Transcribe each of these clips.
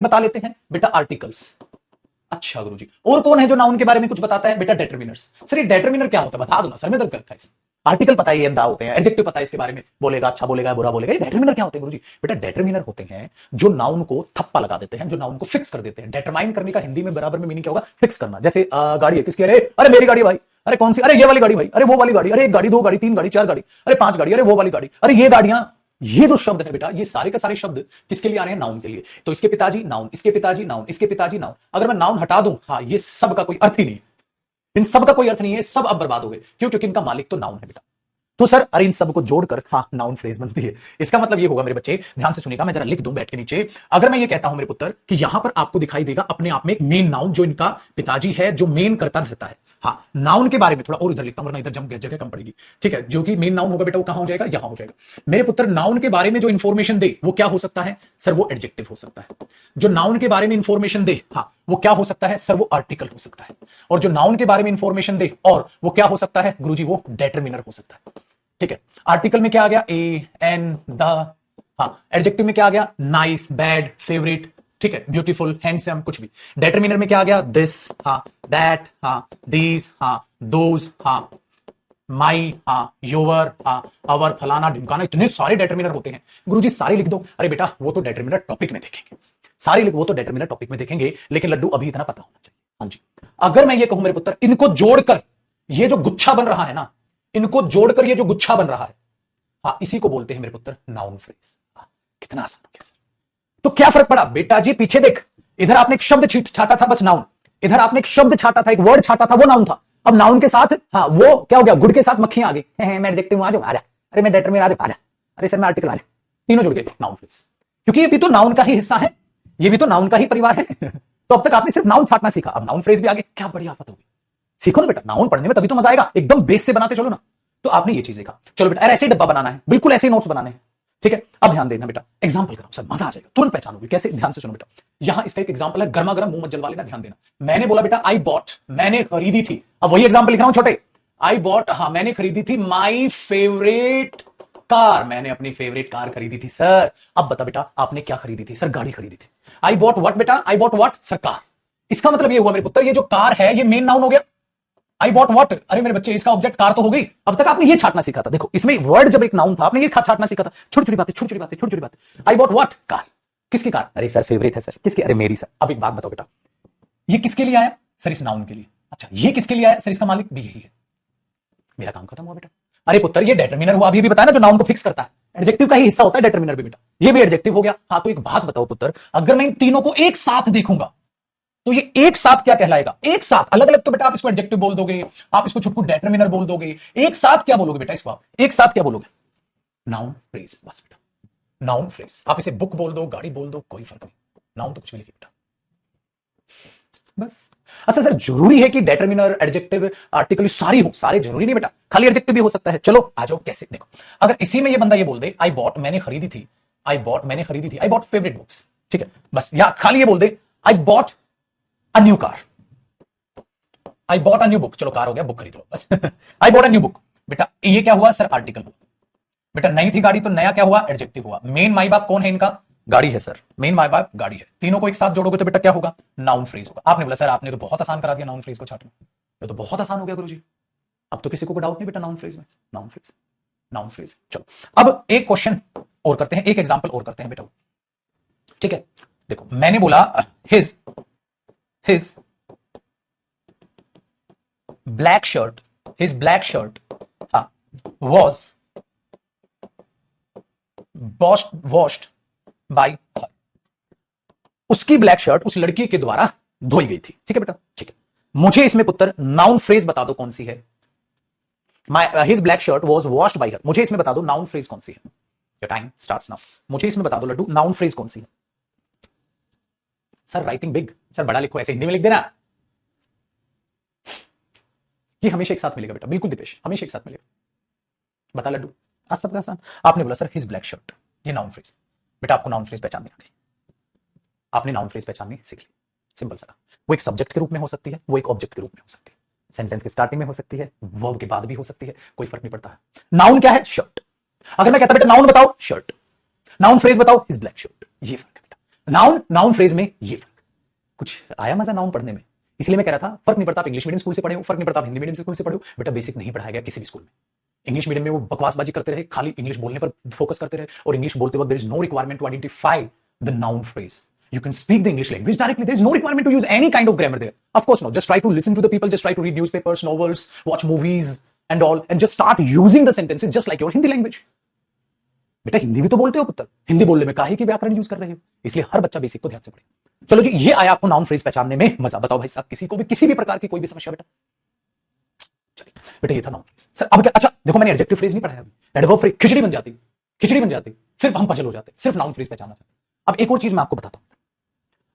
बता लेते हैं बेटा आर्टिकल्स। अच्छा गुरुजी, और कौन है जो नाउन के बारे में कुछ बताता है? बेटा डेटरमिनर्स। सर ये डेटरमिनर क्या होता है बता दो ना सर, मैं दर्द कर रखा है। आर्टिकल पता है ये अंधा होते हैं, एडजेक्टिव पता है इसके बारे में, बोलेगा अच्छा बोलेगा बुरा बोलेगा। ये डेटरमिनर क्या होते हैं गुरुजी? बेटा डेटरमिनर होते हैं जो नाउन को थप्पा लगा देते हैं, जो नाउन को फिक्स कर देते हैं। डेटरमाइन करने का हिंदी में बराबर में मीनिंग क्या होगा? फिक्स करना। जैसे गाड़ी है किसकी? अरे अरे मेरी गाड़ी भाई। अरे कौन सी? अरे ये वाली गाड़ी भाई। अरे वो वाली गाड़ी। अरे एक गाड़ी, दो गाड़ी, तीन गाड़ी, चार गाड़ी, अरे पांच गाड़ी, अरे वो वाली गाड़ी, अरे ये गाड़ियां। ये जो शब्द है बेटा, ये सारे के सारे शब्द किसके लिए आ रहे हैं? नाउन के लिए। तो इसके पिताजी नाउन, इसके पिताजी नाउन, इसके पिताजी नाउन। अगर मैं नाउन हटा दूं, हाँ, ये सब का कोई अर्थ ही नहीं है, इन सब का कोई अर्थ नहीं है, सब अब बर्बाद हो गए। क्यों? क्योंकि इनका मालिक तो नाउन है बेटा। तो सर अरे इन सब को जोड़कर हाँ नाउन फ्रेज बनती है। इसका मतलब ये होगा मेरे बच्चे, ध्यान से सुनिएगा, मैं जरा लिख दूं बैठ के नीचे। अगर मैं ये कहता हूं मेरे पुत्र कि यहां पर आपको दिखाई देगा अपने आप में एक मेन नाउन जो इनका पिताजी है, जो मेन करता रहता है। हाँ, नाउन के बारे में थोड़ा और इधर लिखता हूं वरना इधर जगह कम पड़ेगी। ठीक है, जो कि मेन नाउन होगा बेटा वो कहां हो जाएगा? यहां हो जाएगा। मेरे पुत्र नाउन के बारे में जो इंफॉर्मेशन दे वो क्या हो सकता है? सर वो एडजेक्टिव हो सकता है। जो नाउन के बारे में इंफॉर्मेशन दे, हाँ, वो क्या हो सकता है? सर वो आर्टिकल हो सकता है। और जो नाउन के बारे में इंफॉर्मेशन दे और वो क्या हो सकता है गुरुजी? वो डेटरमिनर हो सकता है। ठीक है, आर्टिकल में क्या आ गया? ए, एन, द। हाँ, एडजेक्टिव में क्या आ गया? नाइस, बैड, फेवरेट, ठीक है, ब्यूटीफुल, हैंडसम, कुछ भी। डेटरमिनर में क्या आ गया? दिस, हाँ, दैट, हाँ, दीज, हाँ, दोज, हाँ, माई, हाँ, योवर, हाँ, अवर, फलाना ढिमकाना, इतने सारे डेटरमिनर होते हैं गुरुजी, सारे लिख दो। अरे बेटा वो तो डेटरमिनर टॉपिक में देखेंगे, सारे लिख, वो तो डेटरमिनर टॉपिक में देखेंगे, लेकिन लड्डू अभी इतना पता होना चाहिए। हाँ जी, अगर मैं ये कहूं मेरे पुत्र, इनको जोड़कर ये जो गुच्छा बन रहा है ना, इनको जोड़कर ये जो गुच्छा बन रहा है, हाँ, इसी को बोलते हैं मेरे पुत्र नाउन फ्रेज। कितना आसान हो गया सर। तो क्या फर्क पड़ा बेटा जी? पीछे देख, इधर आपने एक शब्द छाटा था बस नाउन, इधर आपने एक शब्द छाटा था, एक वर्ड छाटा था, वो नाउन था। अब नाउन के साथ हाँ वो क्या हो गया? गुड़ के साथ मक्खियां आ गई। मैं एडजेक्टिव आ जाऊं, आ जा। अरे मैं डेटरमिनर आ जा। अरे सर मैं आर्टिकल आ जा। तीनों जुड़ गए नाउन फ्रेज, क्योंकि ये भी तो नाउन का ही हिस्सा है, ये भी तो नाउन का ही परिवार है। तो अब तक आपने सिर्फ नाउन छाटना सीखा, अब नाउन फ्रेज भी आगे। क्या बढ़िया आफत होगी। सीखो ना बेटा, नाउन पढ़ने में तभी तो मजा आएगा, एकदम बेस से बनाते चलो ना। तो आपने ये चीज देखा, चलो बेटा ऐसे ही डब्बा बनाना है, बिल्कुल ऐसे ही नोट्स बनाने हैं। ठीक है, अब ध्यान देना बेटा, एग्जांपल कराओ सर, मजा आ जाएगा, तुरंत पहचानोगे कैसे। ध्यान से सुनो बेटा, यहां इसका एक एग्जांपल है, गर्मा गर्म, मुंह मत जलवा लेना, ध्यान देना। मैंने बोला बेटा आई बॉट, मैंने खरीदी थी। अब वही एग्जांपल लिख रहा हूं छोटे, आई बॉट, हाँ मैंने खरीदी थी माई फेवरेट कार, मैंने अपनी फेवरेट कार खरीदी थी सर। अब बता बेटा आपने क्या खरीदी थी? सर गाड़ी खरीदी थी। आई बॉट व्हाट बेटा? I bought what? Sir car. इसका मतलब ये हुआ मेरे पुत्र, ये जो कार है ये मेन नाउन हो गया। I bought what? अरे मेरे बच्चे इसका ऑब्जेक्ट कार तो हो गई। अब तक आपने ये छाटना सीखा था, देखो इसमें वर्ड जब एक नाउन था आपने ये छाटना सीखा था, छोटी छोटी बातें, छोटी छोटी बातें, छोटी छोटी बातें। I bought what? कार। किसकी कार? अरे सर फेवरेट है सर। किसकी? अरे मेरी सर। अब एक बात बताओ बेटा, ये किसके लिए आया? सर इस नाउन के लिए। अच्छा ये किसके लिए आया? सर इसका मालिक भी यही है। मेरा काम खत्म हुआ बेटा। अरे पुत्र ये डेटरमिनर हुआ, अभी भी बताया ना, जो नाउन को फिक्स करता है, एडजेक्टिव का ही हिस्सा होता है डेटरमिनर भी बेटा, ये भी एडजेक्टिव हो गया। हाँ तो एक बात बताओ पुत्र, अगर मैं इन तीनों को एक साथ देखूंगा तो ये एक साथ क्या कहलाएगा? एक साथ, अलग अलग तो बेटा आप इसको एडजेक्टिव बोल दोगे, आप इसको छुटकू डेटरमिनर बोल दोगे, एक साथ क्या बोलोगे बेटा इसको? आप एक साथ क्या बोलोगे? नाउन फ्रेज, बस बेटा नाउन फ्रेज। आप इसे बुक बोल दो, गाड़ी बोल दो, कोई फर्क नहीं, नाउन तो कुछ भी लिखिए बेटा, बस। अच्छा सर जरूरी है कि डेटरमिनर, एडजेक्टिव, आर्टिकल सारी हो? सारे जरूरी नहीं बेटा, खाली एडजेक्टिव भी हो सकता है। चलो आ जाओ कैसे, देखो अगर इसी में ये बंदा ये बोल दे आई बॉट, मैंने खरीदी थी, आई बॉट मैंने खरीदी थी, आई बॉट फेवरेट बुक्स, ठीक है बस, या खाली ये बोल दे I bought a new car, I bought a new book, चलो कार हो गया, बुक खरीद लो बस। I bought a new book, बेटा ये क्या हुआ? सर आर्टिकल हुआ। बेटा नई थी गाड़ी तो नया क्या हुआ? एडजेक्टिव हुआ। मेन माई बाप कौन है इनका? गाड़ी है सर, मेन माई बाप गाड़ी है। तीनों को एक साथ जोड़ोगे तो बेटा क्या होगा? नाउन फ्रेज होगा। आपने बोला सर आपने तो बहुत आसान करा दिया नाउन फ्रेज को छाटना, ये तो बहुत आसान हो गया गुरुजी, अब तो किसी को डाउट नहीं बेटा नाउन फ्रेज में। Noun phrase, noun phrase. चलो अब एक क्वेश्चन और करते हैं, एक एग्जांपल और करते हैं बेटा, ठीक है। देखो मैंने बोला his black shirt, his black shirt हाँ वॉज वॉश्ड बाय हर, उसकी ब्लैक शर्ट उस लड़की के द्वारा धोई गई थी, ठीक है बेटा, ठीक है। मुझे इसमें पुत्र नाउन फ्रेज बता दो कौन सी है। His black shirt was washed bye हर, मुझे इसमें बता दो नाउन फ्रेज कौन सी है। Your time starts now. मुझे इसमें बता दो लड्डू नाउन फ्रेज कौन सी है। सर राइटिंग बिग, सर बड़ा लिखो, ऐसे हिंदी में लिख देना। ये हमेशा एक साथ मिलेगा बेटा, बिल्कुल दीपेश, हमेशा एक साथ मिलेगा। बता लड्डू, आज सबका आसान। आपने बोला सर हिज ब्लैक शर्ट, ये नाउन फ्रेज। बेटा आपको नाउन फ्रेज पहचाननी आ गई, आपने नाउन फ्रेज पहचाननी सीख ली, सिंपल सा। वो एक सब्जेक्ट के रूप में हो सकती है, वो एक ऑब्जेक्ट के रूप में हो सकती है, सेंटेंस के स्टार्टिंग में हो सकती है, वर्ब के बाद भी हो सकती है, कोई फर्क नहीं पड़ता है। नाउन क्या है? शर्ट। अगर मैं कहता बेटा नाउन बताओ, शर्ट। नाउन फ्रेज बताओ, हिज ब्लैक शर्ट, ये फर्क है बेटा। नाउन नाउन फ्रेज में ये फर्क। कुछ आया मजा नाउन पढ़ने में? इसलिए मैं कह रहा था फर्क नहीं पड़ता आप इंग्लिश मीडियम स्कूल से पढ़े हो, फर्क नहीं पड़ता आप हिंदी मीडियम स्कूल से पढ़े हो, बेटा बेसिक नहीं पढ़ाया गया किसी भी स्कूल में। इंग्लिश मीडियम में वो बकवासबाजी करते रहे, खाली इंग्लिश बोलने पर फोकस करते रहे, और इंग्लिश बोलते वक्त there is no requirement to identify the noun phrase. You can speak the English language directly. There is no requirement to use any kind of grammar there. Of course not. Just try to listen to the people. Just try to read newspapers, novels, watch movies and all, and just start using the sentences just like your Hindi language. बेटा हिंदी भी तो बोलते हो पुत्र, हिंदी बोलने में काहे की व्याकरण यूज कर रहे हो? इसलिए हर बच्चा बेसिक को ध्यान से पढ़े। चलो जी, ये आया आपको नाउन फ्रेज पहचानने में मजा। बताओ भाई साहब, किसी को भी किसी भी प्रकार की कोई भी समस्या? बेटा चलिए बेटा, ये था नाउन फ्रेज। सर अब क्या? अच्छा देखो, मैंने एडजेक्टिव फ्रेज नहीं पढ़ाया अभी। एडवर्ब फ्रेज खिचड़ी बन जाती, खिचड़ी बन जाती, फिर हम पजल हो जाते सिर्फ नाउन फ्रेज पहचानना। अब एक और चीज मैं आपको बताता हूं।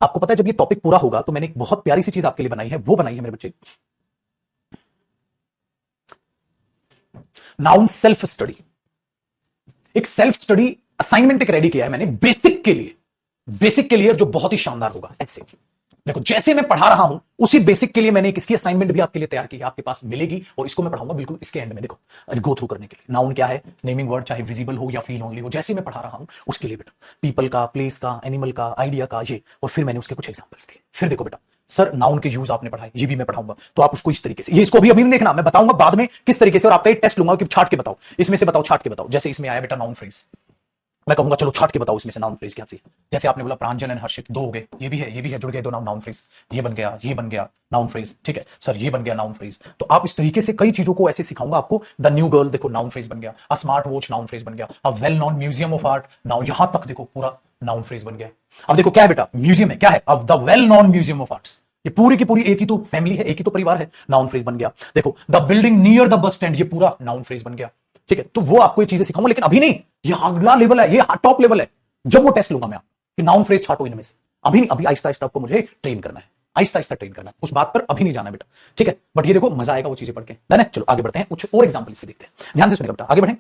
आपको पता है जब ये टॉपिक पूरा होगा तो मैंने एक बहुत प्यारी सी चीज आपके लिए बनाई है। वो बनाई है मेरे बच्चे, नाउन सेल्फ स्टडी। एक सेल्फ स्टडी असाइनमेंट एक रेडी किया है मैंने बेसिक के लिए, बेसिक के लिए जो बहुत ही शानदार होगा। ऐसे देखो, जैसे मैं पढ़ा रहा हूं उसी बेसिक के लिए मैंने एक इसकी असाइनमेंट भी आपके लिए तैयार की है, आपके पास मिलेगी, और इसको मैं पढ़ाऊंगा बिल्कुल इसके एंड में। देखो गो थ्रू करने के लिए, नाउन क्या है, नेमिंग वर्ड, चाहे विजिबल हो या फील ओनली हो, जैसे मैं पढ़ा रहा हूं उसके लिए बेटा, पीपल का, प्लेस का, एनिमल का, आइडिया का, ये, और फिर मैंने उसके कुछ एग्जांपल्स दिए। फिर देखो बेटा, सर नाउन के यूज आपने पढ़ाए, ये भी मैं पढ़ाऊंगा, तो आप उसको इस तरीके से, ये इसको अभी नहीं देखना, मैं बताऊंगा बाद में किस तरीके से, और आपका एक टेस्ट लूंगा कि छाट के बताओ, इसमें से बताओ, छाट के बताओ। जैसे इसमें आया बेटा नाउन फ्रेज, मैं कहूंगा चलो छाट के बताओ इसमें से नाउन फ्रेज क्या सी। जैसे आपने बोला प्रांजल एंड हर्षित, दो हो गए, ये भी है, ये भी है, जुड़ गए दो नाउन फ्रेज, ये बन गया, ये बन गया नाउन फ्रेज। ठीक है सर, ये बन गया नाउन फ्रेज। तो आप इस तरीके से कई चीजों को ऐसे सिखाऊंगा आपको। द न्यू गर्ल देखो नाउन फ्रेज बन गया, a smart watch noun phrase बन गया, a well known museum of art, noun, यहां तक देखो पूरा नाउन फ्रेज बन गया। अब देखो क्या है बेटा, म्यूजियम है, क्या है, अब the well known museum of arts, ये पूरी की पूरी एक ही तो फैमिली है, एक ही तो परिवार है, नाउन फ्रेज बन गया। देखो the building near the bus stand, ये पूरा नाउन फ्रेज बन गया। ठीक है, तो वो आपको ये चीजें सिखाऊंगा, लेकिन अभी नहीं, ये अगला लेवल है, ये टॉप लेवल है, जब वो टेस्ट लूंगा मैं कि नाउन फ्रेज छाटो इनमें से। अभी नहीं, अभी आहिस्ता आहिस्ता आपको मुझे ट्रेन करना है, आहिस्ता आहिस्ता ट्रेन करना है, उस बात पर अभी नहीं जाना बेटा। ठीक है, बट ये देखो मजा आएगा वो चीजें पढ़ के। डन है, चलो आगे बढ़ते हैं, कुछ और एग्जांपल इसके देखते हैं, ध्यान से सुनिएगा बेटा, आगे बढ़ें।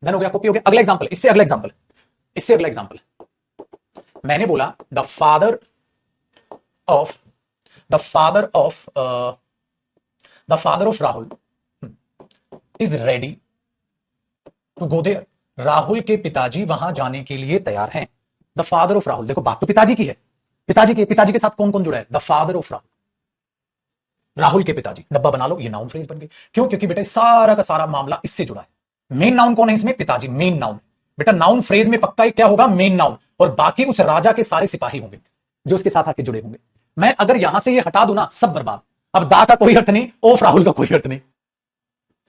डन हो गया, कॉपी हो गया। अगला एग्जांपल, इससे अगला एग्जांपल, इससे अगला एग्जांपल, मैंने बोला the father of the father of the father of Rahul is ready to go there, Rahul के पिताजी वहां जाने के लिए तैयार हैं। द फादर ऑफ राहुल, देखो बात तो पिताजी की है, पिताजी के साथ कौन कौन जुड़ा है, the father of Rahul, Rahul के पिताजी, डब्बा बना लो, ये नाउन फ्रेज बन गई। क्यों? क्योंकि बेटा सारा का सारा मामला इससे जुड़ा है। मेन नाउन कौन है इसमें, पिताजी, मेन नाउन। बेटा नाउन फ्रेज में पक्का क्या होगा, मेन नाउन, और बाकी उस राजा के सारे सिपाही होंगे जो उसके साथ आके जुड़े होंगे। मैं अगर यहां से ये हटा दूं ना, सब बर्बाद। अब दा का कोई अर्थ नहीं, ऑफ राहुल का कोई अर्थ नहीं।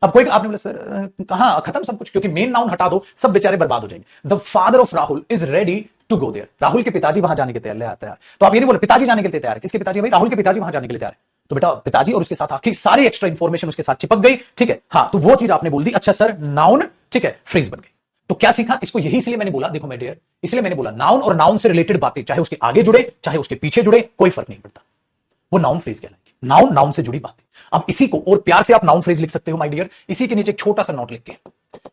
अब कोई, आपने बोला सर कहां खत्म सब कुछ, क्योंकि मेन नाउन हटा दो, सब बेचारे बर्बाद हो जाएंगे। The father of Rahul is ready to go there, Rahul के पिताजी वहां जाने के तैयार। तो आप ये नहीं बोले पिताजी जाने के लिए तैयार है, किसके पिताजी भाई, राहुल के पिताजी वहां जाने के लिए तैयार है। तो बेटा पिताजी और उसके साथ आखिर सारी एक्स्ट्रा इंफॉर्मेशन उसके साथ चिपक गई। ठीक है, हाँ, तो वो चीज आपने बोल दी, अच्छा सर नाउन, ठीक है, फ्रेज बन गई। तो क्या सीखा इसको, यही इसलिए मैंने बोला, देखो मेरे डियर, इसलिए मैंने बोला नाउन और नाउन से रिलेटेड बातें, चाहे उसके आगे जुड़े चाहे उसके पीछे जुड़े, कोई फर्क नहीं पड़ता, वो नाउन फ्रेज कहलाएगी। नाउन, नाउन से जुड़ी बातें। अब इसी को और प्यार से आप नाउन फ्रेज लिख सकते हो माय डियर, इसी के नीचे एक छोटा सा नोट लिख के,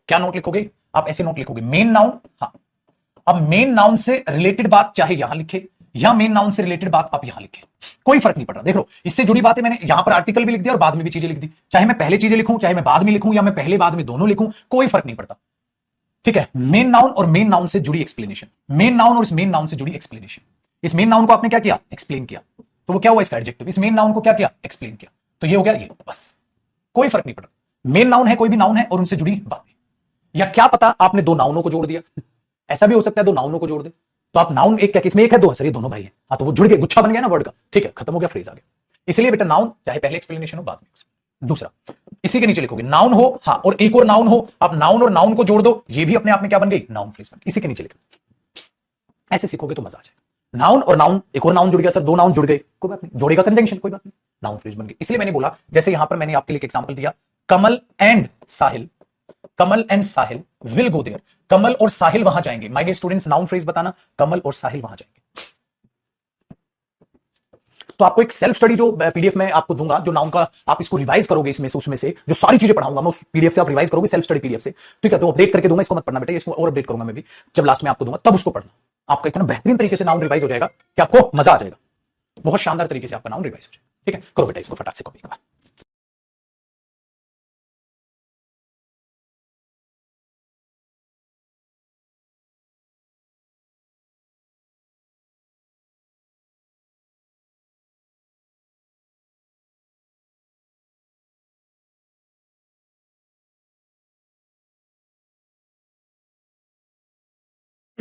क्या नोट लिखोगे आप, ऐसे नोट लिखोगे, मेन नाउन। हाँ, अब मेन नाउन से रिलेटेड बात चाहे यहां लिखे या मेन नाउन से रिलेटेड बात आप यहां लिखे, कोई फर्क नहीं पड़ रहा। देख लो, इससे जुड़ी बातें मैंने यहां पर आर्टिकल भी लिख दिया और बाद में भी चीजें लिख दी, चाहे मैं पहले चीजें लिखूं चाहे मैं बाद में लिखूं या मैं पहले बाद में दोनों लिखूं, कोई फर्क नहीं पड़ता। ठीक है, मेन नाउन और मेन नाउन से जुड़ी एक्सप्लेनेशन, मेन नाउन और इस मेन नाउन से जुड़ी एक्सप्लेनेशन। इस मेन नाउन को आपने क्या किया, एक्सप्लेन किया, तो वो क्या हुआ इसका एडजेक्टिव। इस मेन नाउन को क्या किया, एक्सप्लेन किया, तो ये हो गया ये, बस कोई फर्क नहीं पड़ रहा। मेन नाउन है, कोई भी नाउन है, और उनसे जुड़ी बातें। या क्या पता आपने दो नाउनों को जोड़ दिया, ऐसा भी हो सकता है दो नाउनों को जोड़ दे, तो आप नाउन एक क्या, किसमें एक है, दो, सर ये दोनों भाई हैं, हाँ, तो वो जुड़ गए, गुच्छा बन गया ना वर्ड का। ठीक है, खत्म हो गया, फ्रेज आ गया। इसलिए बेटा नाउन चाहे पहले एक्सप्लेनेशन हो बाद में। दूसरा, इसी के नीचे लिखोगे नाउन हो, हाँ, और एक और नाउन हो, आप नाउन और नाउन को जोड़ दो, ये भी अपने आप में क्या बन गई, नाउन फ्रेज बन गई। इसी के नीचे लिखो, ऐसे सीखोगे तो मजा आ जाएगा। नाउन और नाउन, एक और नाउन जुड़ गया सर, दो नाउन जुड़ गए, कोई बात नहीं, जोड़ेगा कंजंक्शन, कोई बात नहीं, नाउन फ्रेज बन गई। इसलिए मैंने बोला, जैसे यहां पर मैंने आपके लिए एक एग्जांपल दिया, Kamal and Sahil, Kamal and Sahil will go there, Kamal और साहिल वहां जाएंगे। My dear students, noun phrase बताना, कमल और साहिल वहां जाएंगे। तो आपको एक सेल्फ स्टडी जो पीडीएफ में आपको दूंगा, जो नाउन का आप इसको रिवाइज करोगे, इसमें से उसमें से जो सारी चीजें पढ़ाऊंगा मैं, उस पीडीएफ से आप रिवाइज करोगे, सेल्फ स्टडी पीडीएफ से। ठीक है, तो अपडेट करके दूंगा, इसको मत पढ़ना बेटा, इसको और अपडेट करूंगा मैं भी, जब लास्ट में आपको दूंगा तब उसको पढ़ना। आपका इतना बेहतरीन तरीके से नाउन रिवाइज हो जाएगा कि आपको मजा आ जाएगा, बहुत शानदार तरीके से आपका नाउन रिवाइज हो जाएगा। ठीक है, करो बेटा इसको फटाक से कॉपी।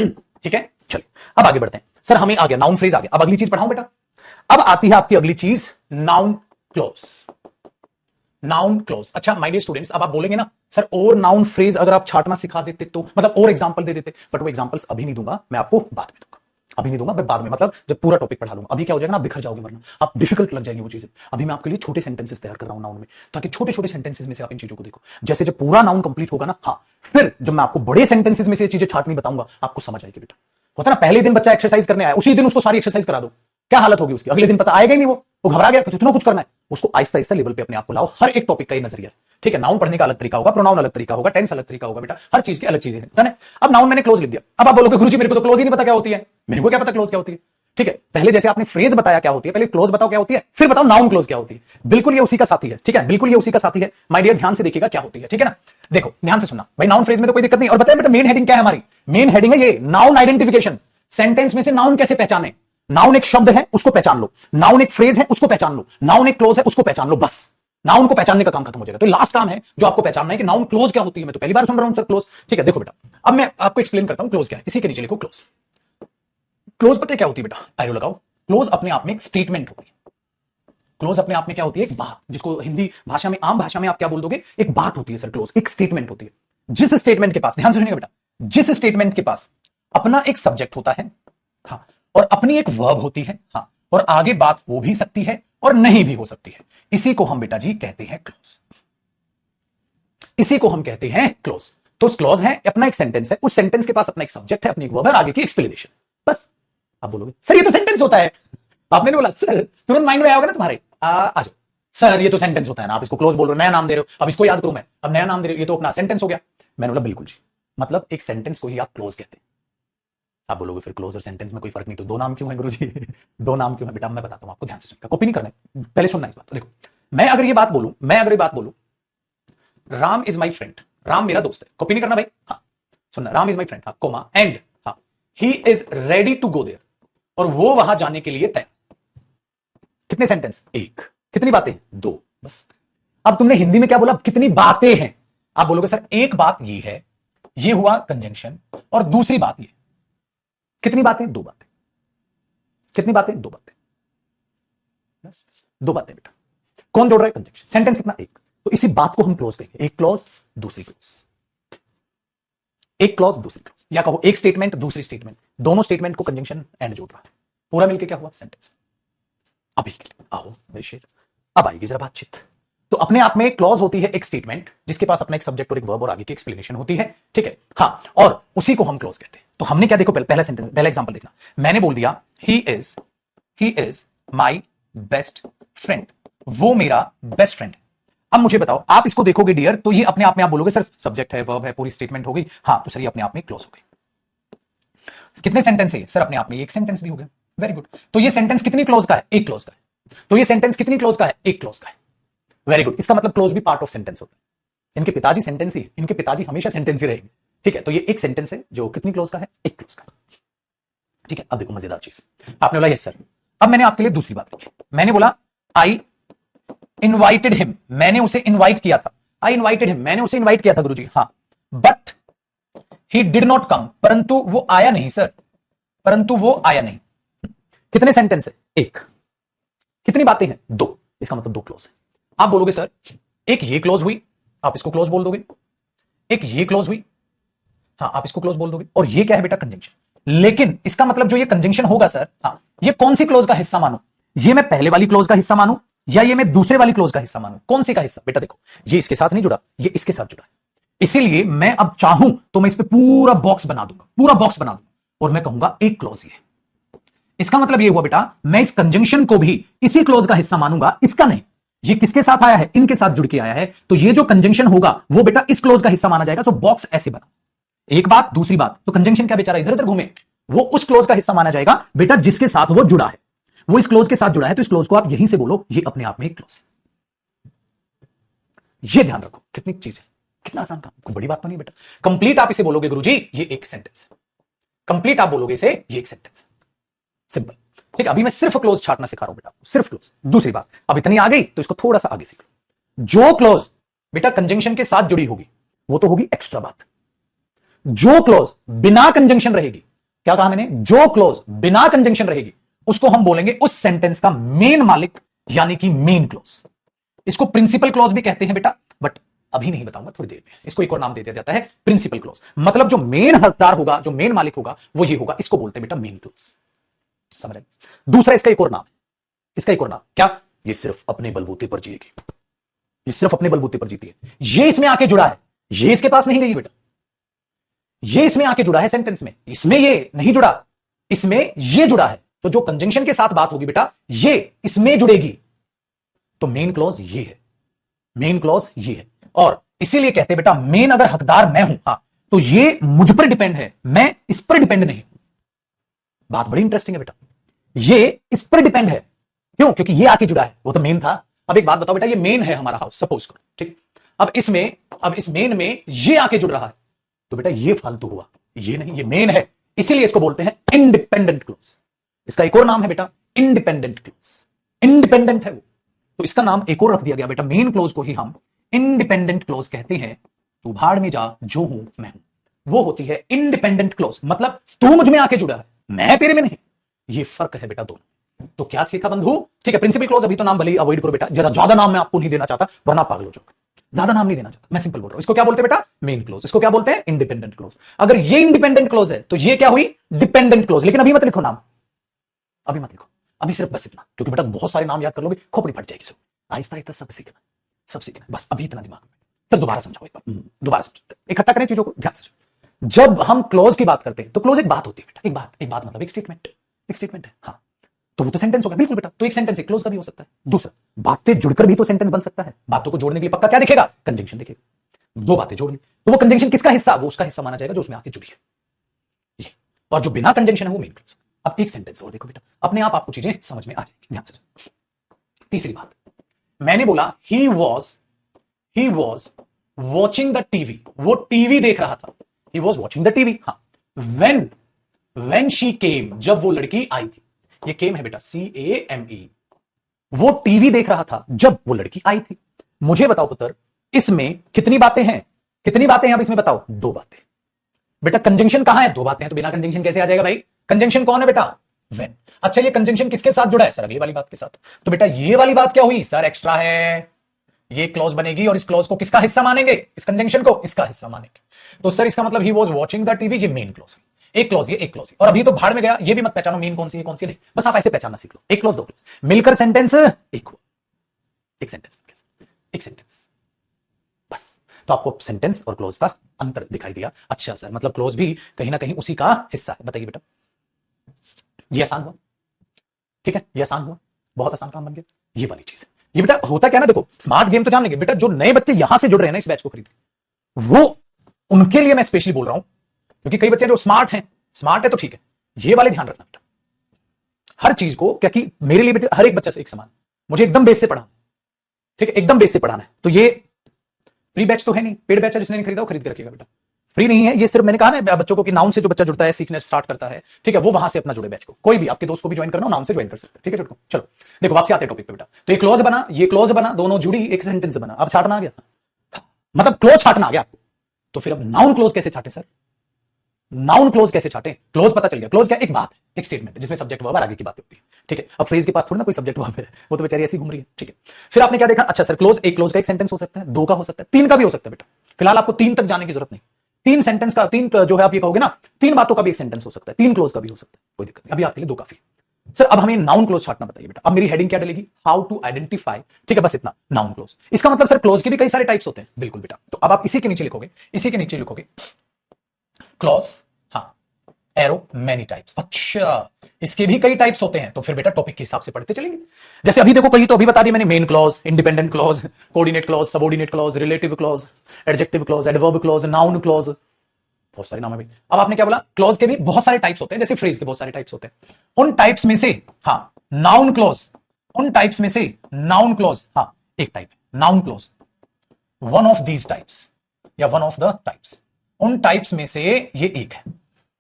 ठीक है, चलिए अब आगे बढ़ते हैं। सर हमें आ गया नाउन फ्रेज आ गया, अब अगली चीज पढ़ाऊं बेटा। अब आती है आपकी अगली चीज नाउन क्लोज। नाउन क्लोज, अच्छा माय डियर स्टूडेंट्स, अब आप बोलेंगे ना सर और नाउन फ्रेज अगर आप छाटना सिखा देते तो, मतलब और एग्जांपल दे देते, बट वो एग्जांपल्स अभी नहीं दूंगा, मैं आपको बाद में दूंगा। अभी नहीं दूंगा, मैं बाद में, मतलब जब पूरा टॉपिक पढ़ा लूंगा। अभी क्या हो जाएगा ना, आप बिखर जाओगे, वरना आप डिफिकल्ट लग जाएंगी वो चीजें। अभी मैं आपके लिए छोटे सेंटेंसेस तैयार कर रहा हूं नाउन में, ताकि छोटे छोटे सेंटेंसेस में से आप इन चीजों को देखो। जैसे जब पूरा नाउन कंप्लीट होगा ना, हाँ, फिर जब मैं आपको बड़े सेंटेंसेस में से चीजें छाटनी बताऊंगा, आपको समझ आएगी बेटा। होता ना, पहले दिन बच्चा एक्सरसाइज करने आया, उसी दिन उसको सारी एक्सरसाइज करा दो, क्या हालत होगी उसकी, अगले दिन पता आएगा ही नहीं, वो घबरा गया, इतना कुछ करना है। उसको आहिस्ता आहिस्ता लेवल पे अपने आप को लाओ, हर एक टॉपिक का ये नजरिया, ठीक है। नाउन पढ़ने का अलग तरीका होगा, प्रोनाउन अलग तरीका होगा, टेंस अलग तरीका होगा बेटा, हर चीज की अलग चीजें हैं। अब नाउन मैंने क्लोज लिख दिया, अब आप बोलोगे गुरुजी मेरे को तो क्लोज ही नहीं पता क्या होती है, मेरे को क्या पता क्लोज क्या होती है। ठीक है, पहले जैसे आपने फ्रेज बताया क्या होती है, पहले क्लोज बताओ क्या होती है, फिर बताओ नाउन क्लोज क्या होती है। बिल्कुल ये उसी का साथी है, ठीक है, बिल्कुल ये उसी का साथी है। माय डियर ध्यान से देखिएगा क्या होती है, ठीक है ना। देखो ध्यान से सुनना भाई, नाउन फ्रेज में तो कोई दिक्कत नहीं। और बताया बेटा मेन हेडिंग क्या है हमारी, मेन हेडिंग है ये नाउन आइडेंटिफिकेशन। सेंटेंस में से नाउन कैसे पहचाने, नाउन एक शब्द है उसको पहचान लो, नाउन एक फ्रेज है उसको पहचान लो, नाउन एक क्लोज है उसको पहचान लो, बस नाउन को पहचानने का काम खत्म हो जाएगा। तो लास्ट काम है जो आपको पहचानना है कि नाउन क्लोज क्या होती है। मैं तो पहली बार सुन रहा हूं सर क्लोज, ठीक है। देखो बेटा अब मैं आपको एक्सप्लेन करता हूं क्लोज क्या है, इसी के नीचे लिखो क्लोज। क्लोज पता है क्या होती है बेटा, एरो लगाओ। क्लोज अपने आप में एक स्टेटमेंट होती है। क्लोज अपने आप में क्या होती है, एक बात, जिसको हिंदी भाषा में, आम भाषा में आप क्या बोल दोगे, एक बात होती है सर। क्लोज एक स्टेटमेंट होती है, जिस स्टेटमेंट के पास, ध्यान से सुनिएगा बेटा, जिस स्टेटमेंट के पास अपना एक सब्जेक्ट होता है, हाँ, और अपनी एक वर्ब होती है, हाँ, और आगे बात हो भी सकती है और नहीं भी हो सकती है, इसी को हम बेटा जी कहते हैं क्लोज। इसी को हम कहते हैं क्लोज। तो क्लोज है अपना एक सेंटेंस है, उस सेंटेंस के पास अपना एक सब्जेक्ट है, अपनी एक वर्ब है, आगे की एक्सप्लेनेशन, बस। आप बोलोगे सर ये तो सेंटेंस होता है, आपने नहीं बोला सर, तुरंत माइंड में आएगा ना तुम्हारे, आ जाओ सर ये तो सेंटेंस होता है ना, आप इसको क्लोज बोल रहे हो, नया नाम दे रहे हो, अब इसको याद करूं मैं, अब नया नाम दे रहे हो, ये तो अपना सेंटेंस हो गया। मैंने बोला बिल्कुल जी, मतलब एक सेंटेंस को ही आप क्लोज कहते हैं। आप बोलोगे फिर क्लोज और सेंटेंस में कोई फर्क नहीं, तो दो नाम क्यों है गुरुजी? दो नाम क्यों है बेटा, मैं बताता हूं आपको, ध्यान से सुनिएगा, कॉपी नहीं करना है, पहले सुनना इस बात। तो देखो मैं अगर ये बात बोलूं, Ram is my friend, Ram मेरा दोस्त है, कॉपी नहीं करना भाई, हाँ सुनना, राम इज माई फ्रेंड, हाँ कोमा एंड, हाँ he is ready to go there, और वो वहां जाने के लिए तैयार। कितने सेंटेंस, एक। कितनी बातें, दो। अब तुमने हिंदी में क्या बोला, कितनी बातें हैं, आप बोलोगे सर एक बात ये है, ये हुआ कंजंक्शन, और दूसरी बात ये, कितनी बातें, दो बातें। कितनी बातें, दो बातें, बस दो बातें बेटा। कौन जोड़ रहा है, कंजंक्शन। सेंटेंस कितना, एक। तो इसी बात को हम क्लोज कहेंगे, एक क्लॉज दूसरी क्लॉज, एक क्लॉज दूसरी क्लॉज, या कहो एक स्टेटमेंट दूसरी स्टेटमेंट, दोनों स्टेटमेंट को कंजंक्शन एंड जोड़ रहा है, पूरा मिलकर क्या हुआ, सेंटेंस। अभी के लिए आओ मेरे शेर, अब आएगी जरा बातचीत। तो अपने आप में एक क्लॉज होती है, एक स्टेटमेंट जिसके पास अपना एक सब्जेक्ट और एक वर्ब और आगे की एक्सप्लेनेशन होती है, ठीक है, हाँ, और उसी को हम क्लोज कहते हैं। तो हमने क्या, देखो पहला सेंटेंस, पहला एग्जांपल देखना, मैंने बोल दिया he is my best friend, वो मेरा बेस्ट फ्रेंड है। अब मुझे बताओ, आप इसको देखोगे डियर, तो ये अपने आप में आप बोलोगे सर सब्जेक्ट है, वर्ब है, पूरी स्टेटमेंट हो गई, हाँ, तो सर ये अपने आप में क्लोज हो गई। कितने सेंटेंस है सर, अपने आप में एक सेंटेंस भी हो गया, वेरी गुड। तो ये सेंटेंस कितनी क्लोज का है, एक क्लोज का है। तो ये सेंटेंस कितनी क्लोज का है, एक क्लोज का है, वेरी गुड। इसका मतलब क्लोज भी पार्ट ऑफ सेंटेंस होता है। इनके पिताजी सेंटेंस ही, इनके पिताजी हमेशा सेंटेंस ही रहेंगे, ठीक है। तो ये एक सेंटेंस है जो कितनी क्लोज का है, एक क्लोज का, ठीक है। अब देखो मजेदार चीज, आपने बोला यस सर, अब मैंने आपके लिए दूसरी बात लिखी, मैंने बोला आई इनवाइटेड हिम, मैंने उसे इनवाइट किया था, आई इनवाइटेड हिम, मैंने उसे इनवाइट किया था गुरुजी, हाँ, but he did not come, परंतु वो आया नहीं सर, परंतु वो आया नहीं। कितने सेंटेंस है, एक। कितनी बातें हैं, दो, इसका मतलब दो क्लोज है। आप बोलोगे सर एक ये क्लोज हुई, आप इसको क्लोज बोल दोगे, एक ये क्लोज हुई, हाँ आप इसको क्लोज बोल दोगे, और ये क्या है बेटा, कंजंक्शन। लेकिन इसका मतलब जो ये कंजंक्शन होगा सर, हाँ, ये कौन सी क्लोज का हिस्सा मानो, ये मैं पहले वाली क्लोज का हिस्सा मानूं या ये मैं दूसरे वाली क्लोज का हिस्सा मानूं, कौन सी का हिस्सा बेटा। देखो ये इसके साथ नहीं जुड़ा, ये इसके साथ जुड़ा है, इसीलिए मैं अब चाहूं तो मैं इस पे पूरा बॉक्स बना दूंगा, पूरा बॉक्स बना दूंगा, और मैं कहूंगा एक क्लोज ये। इसका मतलब ये हुआ बेटा, मैं इस कंजंक्शन को भी इसी क्लोज का हिस्सा मानूंगा, इसका नहीं। ये किसके साथ आया है, इनके साथ जुड़ के आया है, तो ये जो कंजंक्शन होगा वो बेटा इस क्लोज का हिस्सा माना जाएगा। तो बॉक्स ऐसे बना, एक बात दूसरी बात, तो कंजंक्शन क्या बेचारा इधर उधर घूमे, वो उस क्लोज का हिस्सा माना जाएगा बेटा जिसके साथ वो जुड़ा है, वो इस क्लोज के साथ जुड़ा है, तो इस क्लोज को आप यहीं से बोलो ये अपने आप में एक क्लोज है। ये ध्यान रखो, कितनी चीज है, कितना आसान काम, कोई बड़ी बात तो नहीं बेटा। कंप्लीट आप इसे बोलोगे गुरुजी ये एक सेंटेंस है, कंप्लीट आप बोलोगे इसे ये एक सेंटेंस है, सिंपल, ठीक है। अभी मैं सिर्फ क्लोज छाटना सिखा रहा हूं बेटा, सिर्फ क्लोज। दूसरी बात, अब इतनी आ गई तो इसको थोड़ा सा आगे सीख लो। जो क्लोज बेटा कंजंक्शन के साथ जुड़ी होगी वो तो होगी एक्स्ट्रा बात, जो क्लोज बिना कंजंक्शन रहेगी क्या कहा मैंने? जो क्लोज बिना कंजंक्शन रहेगी उसको हम बोलेंगे उस सेंटेंस का मेन मालिक, यानी कि मेन क्लोज। इसको प्रिंसिपल क्लोज भी कहते हैं बेटा, बट अभी नहीं बताऊंगा, थोड़ी देर में। इसको एक और नाम दे दिया जाता है प्रिंसिपल क्लोज। मतलब जो मेन हकदार होगा, जो मेन मालिक होगा, वो ये होगा, इसको बोलते हैं बेटा मेन क्लोज। समझ रहे? दूसरा इसका एक और नाम है, इसका एक और नाम क्या? ये सिर्फ अपने बलबूते पर जिएगी, ये सिर्फ अपने बलबूते पर जीती है। ये इसमें आके जुड़ा है, ये इसके पास नहीं गई बेटा, ये इसमें आके जुड़ा है सेंटेंस में, इसमें ये नहीं जुड़ा, इसमें ये जुड़ा है। तो जो कंजंक्शन के साथ बात होगी बेटा, ये इसमें जुड़ेगी। तो मेन क्लॉज ये है, मेन क्लॉज ये है। और इसीलिए कहते हैं बेटा मेन अगर हकदार मैं हूं, हां, तो ये मुझ पर डिपेंड है, मैं इस पर डिपेंड नहीं हूं। बात बड़ी इंटरेस्टिंग है बेटा, ये इस पर डिपेंड है। क्यों? क्योंकि ये आके जुड़ा है, वो तो मेन था। अब एक बात बताओ बेटा, ये मेन है हमारा हाउस, सपोज करो, ठीक। अब इस मेन में ये आके जुड़ रहा है, तो बेटा ये फालतू हुआ, ये नहीं, ये मेन है। इसीलिए इसको बोलते हैं इंडिपेंडेंट क्लोज। इसका एक और नाम है बेटा इंडिपेंडेंट क्लोज, इंडिपेंडेंट है वो, तो इसका नाम एक और रख दिया गया बेटा, मेन क्लोज को ही हम इंडिपेंडेंट क्लोज कहते हैं। तू भाड़ में जा, जो हूं मैं हूं, वो होती है इंडिपेंडेंट क्लोज। मतलब तू मुझ में आके जुड़ा है, मैं तेरे में नहीं। ये फर्क है बेटा दोनों। तो क्या सीखा बंधु? ठीक है, प्रिंसिपल क्लोज अभी तो नाम भले ही अवॉइड करो बेटा, जरा ज्यादा नाम मैं आपको नहीं देना चाहता, वरना पागल हो जाओगे। ज्यादा नाम नहीं देना चाहता, मैं सिंपल बोल रहा हूं। इसको क्या बोलते हैं बेटा? Main close. इसको क्या बोलते हैं? Independent clause. अगर ये इंडिपेंडेंट क्लोज है तो ये क्या हुई? Dependent clause. लेकिन अभी मत लिखो नाम, अभी मत लिखो, अभी सिर्फ बस इतना, क्योंकि बेटा बहुत सारे नाम याद कर लोगे, खोपड़ी फट जाएगी। आहिस्ता आहिस्ता सब सीखना, सब सीखना, बस अभी इतना दिमाग में। फिर दोबारा समझाओ, एक बार दोबारा समझो, इकट्ठा करें चीजों को, ध्यान से। जब हम क्लोज की बात करते हैं तो क्लोज एक बात होती है बेटा, एक बात मतलब एक स्टेटमेंट, एक स्टेटमेंट है, हाँ। तो वो तो सेंटेंस होगा, बिल्कुल बेटा। तो एक सेंटेंस एक क्लोज का भी हो सकता है। दूसरा, बातें जुड़कर भी तो सेंटेंस बन सकता है। बातों को जोड़ने के लिए पक्का क्या दिखेगा? कंजंक्शन दिखेगा। दो बातें जोड़नी, तो वो कंजंक्शन किसका हिस्सा? वो उसका हिस्सा माना जाएगा जो उसमें आके जुड़ी है, ये। और जो बिना कंजंक्शन है वो मेन क्लोज। अब एक सेंटेंस और देखो बेटा, अपने आप आपको चीजें समझ में आ जाएगी, ध्यान से। तीसरी बात, मैंने बोला ही वॉज वॉचिंग द टीवी, वो टीवी देख रहा था। ही वॉज वॉचिंग द टीवी, हाँ। वेन शी केम, जब वो लड़की आई थी। ये केम है बेटा, CAME। वो टीवी देख रहा था जब वो लड़की आई थी। मुझे बताओ पुत्र, इसमें कितनी बातें हैं? कितनी बातें हैं अब इसमें बताओ? दो बातें बेटा। कंजंक्शन कहां है? दो बातें हैं, तो बिना कंजंक्शन कैसे आ जाएगा भाई? कंजंक्शन कौन है बेटा? व्हेन। अच्छा, ये कंजंक्शन किसके साथ जुड़ा है सर? अगली वाली बात के साथ। तो बेटा ये वाली बात क्या हुई सर? एक्स्ट्रा है, ये क्लॉज बनेगी और इस क्लॉज को किसका हिस्सा मानेंगे? इस कंजंक्शन को इसका हिस्सा मानेंगे। तो सर इसका मतलब ही वॉज वॉचिंग द टीवी, ये मेन क्लॉज। एक क्लॉज ये, एक क्लॉज। और अभी तो भाड़ में गया, ये भी मत पहचानो मेन कौन सी है कौन सी नहीं, बस आप ऐसे पहचानना सीख लो। एक क्लॉज, दो क्लॉज मिलकर सेंटेंस एक हुआ, एक सेंटेंस, एक सेंटेंस, बस। तो आपको सेंटेंस और क्लॉज का अंतर दिखाई दिया। अच्छा सर, मतलब क्लॉज भी कहीं ना कहीं उसी का हिस्सा है। बताइए बेटा, ये आसान हुआ? ठीक है, ये आसान हुआ, बहुत आसान काम बन गया। ये वाली चीज है ये बेटा। होता क्या ना, देखो स्मार्ट गेम तो जान लेंगे बेटा, जो नए बच्चे यहां से जुड़ रहे हैं ना इस बैच को खरीद, वो उनके लिए मैं स्पेशली बोल रहा हूं, क्योंकि कई बच्चे जो स्मार्ट है तो ठीक है, ये वाले ध्यान रखना बेटा हर चीज को, क्योंकि मेरे लिए बेटा हर एक बच्चा से एक समान, मुझे एकदम बेस से पढ़ाना, ठीक है, एकदम बेस से पढ़ाना है। तो ये फ्री बैच तो है नहीं, पेड बैच है, जिसने नहीं खरीदा वो खरीद के रखेगा बेटा। फ्री नहीं है ये, सिर्फ मैंने कहा ना बच्चों को कि नाउन से जो बच्चा जुड़ता है, सीखने स्टार्ट करता है, ठीक है, वो वहां से अपना जुड़े बैच को। कोई भी आपके दोस्त को भी ज्वाइन करना हो, नाउन से ज्वाइन कर सकते हैं, ठीक है। चलो देखो वापस आते हैं टॉपिक पे बेटा। तो ये क्लॉज बना, ये क्लॉज बना, दोनों जुड़ी, एक सेंटेंस बना। अब छाटना आ गया, मतलब क्लॉज छाटना आ गया आपको। तो फिर अब नाउन क्लॉज कैसे छाटे सर? नाउन क्लॉज कैसे छाटे? क्लॉज पता चल गया, क्लॉज क्या? एक बात है, एक स्टेटमेंट जिसमें सब्जेक्ट वर्ब आगे की बातें होती है, ठीक है। अब फ्रेज के पास थोड़ा ना कोई सब्जेक्ट वर्ब है, वो तो बेचारी ऐसी घूम रही है, ठीक है। फिर आपने क्या देखा? अच्छा सर क्लॉज, एक क्लॉज का एक सेंटेंस हो सकता है, दो का हो सकता है, तीन का भी हो सकता है बेटा। फिलहाल आपको तीन तक जाने की जरूरत नहीं। तीन सेंटेंस का, तीन जो है आप ये कहोगे ना, तीन बातों का भी एक सेंटेंस हो सकता है, तीन क्लॉज का भी हो सकता है, कोई दिक्कत नहीं। अभी आपके लिए दो काफी। सर अब हमें नाउन क्लॉज छाटना बताइए बेटा। अब मेरी हेडिंग क्या डलेगी? हाउ टू आइडेंटिफाई, ठीक है, बस इतना। नाउन क्लॉज, इसका मतलब सर क्लॉज के भी कई सारे टाइप्स होते हैं, बिल्कुल बेटा। तो अब आप इसी के नीचे लिखोगे, इसी के नीचे लिखोगे क्लॉज, हाँ, एरो, मेनी टाइप्स। अच्छा, इसके भी कई टाइप्स होते हैं, तो फिर बेटा टॉपिक के हिसाब से पढ़ते चलेंगे। जैसे अभी देखो, कहीं तो अभी बता दिया मैंने, main clause, independent clause, coordinate clause, subordinate clause, relative clause, adjective clause, adverb clause, noun clause, बहुत सारे नाम है भाई। अब आपने क्या बोला? क्लॉज के भी बहुत सारे टाइप्स होते हैं, जैसे फ्रेज के बहुत सारे टाइप्स होते हैं। उन टाइप्स में से, हाँ, नाउन क्लॉज, उन टाइप्स में से नाउन क्लॉज, हाँ, एक टाइप है noun clause, one of these types या वन ऑफ द टाइप्स। उन टाइप्स में से ये एक है,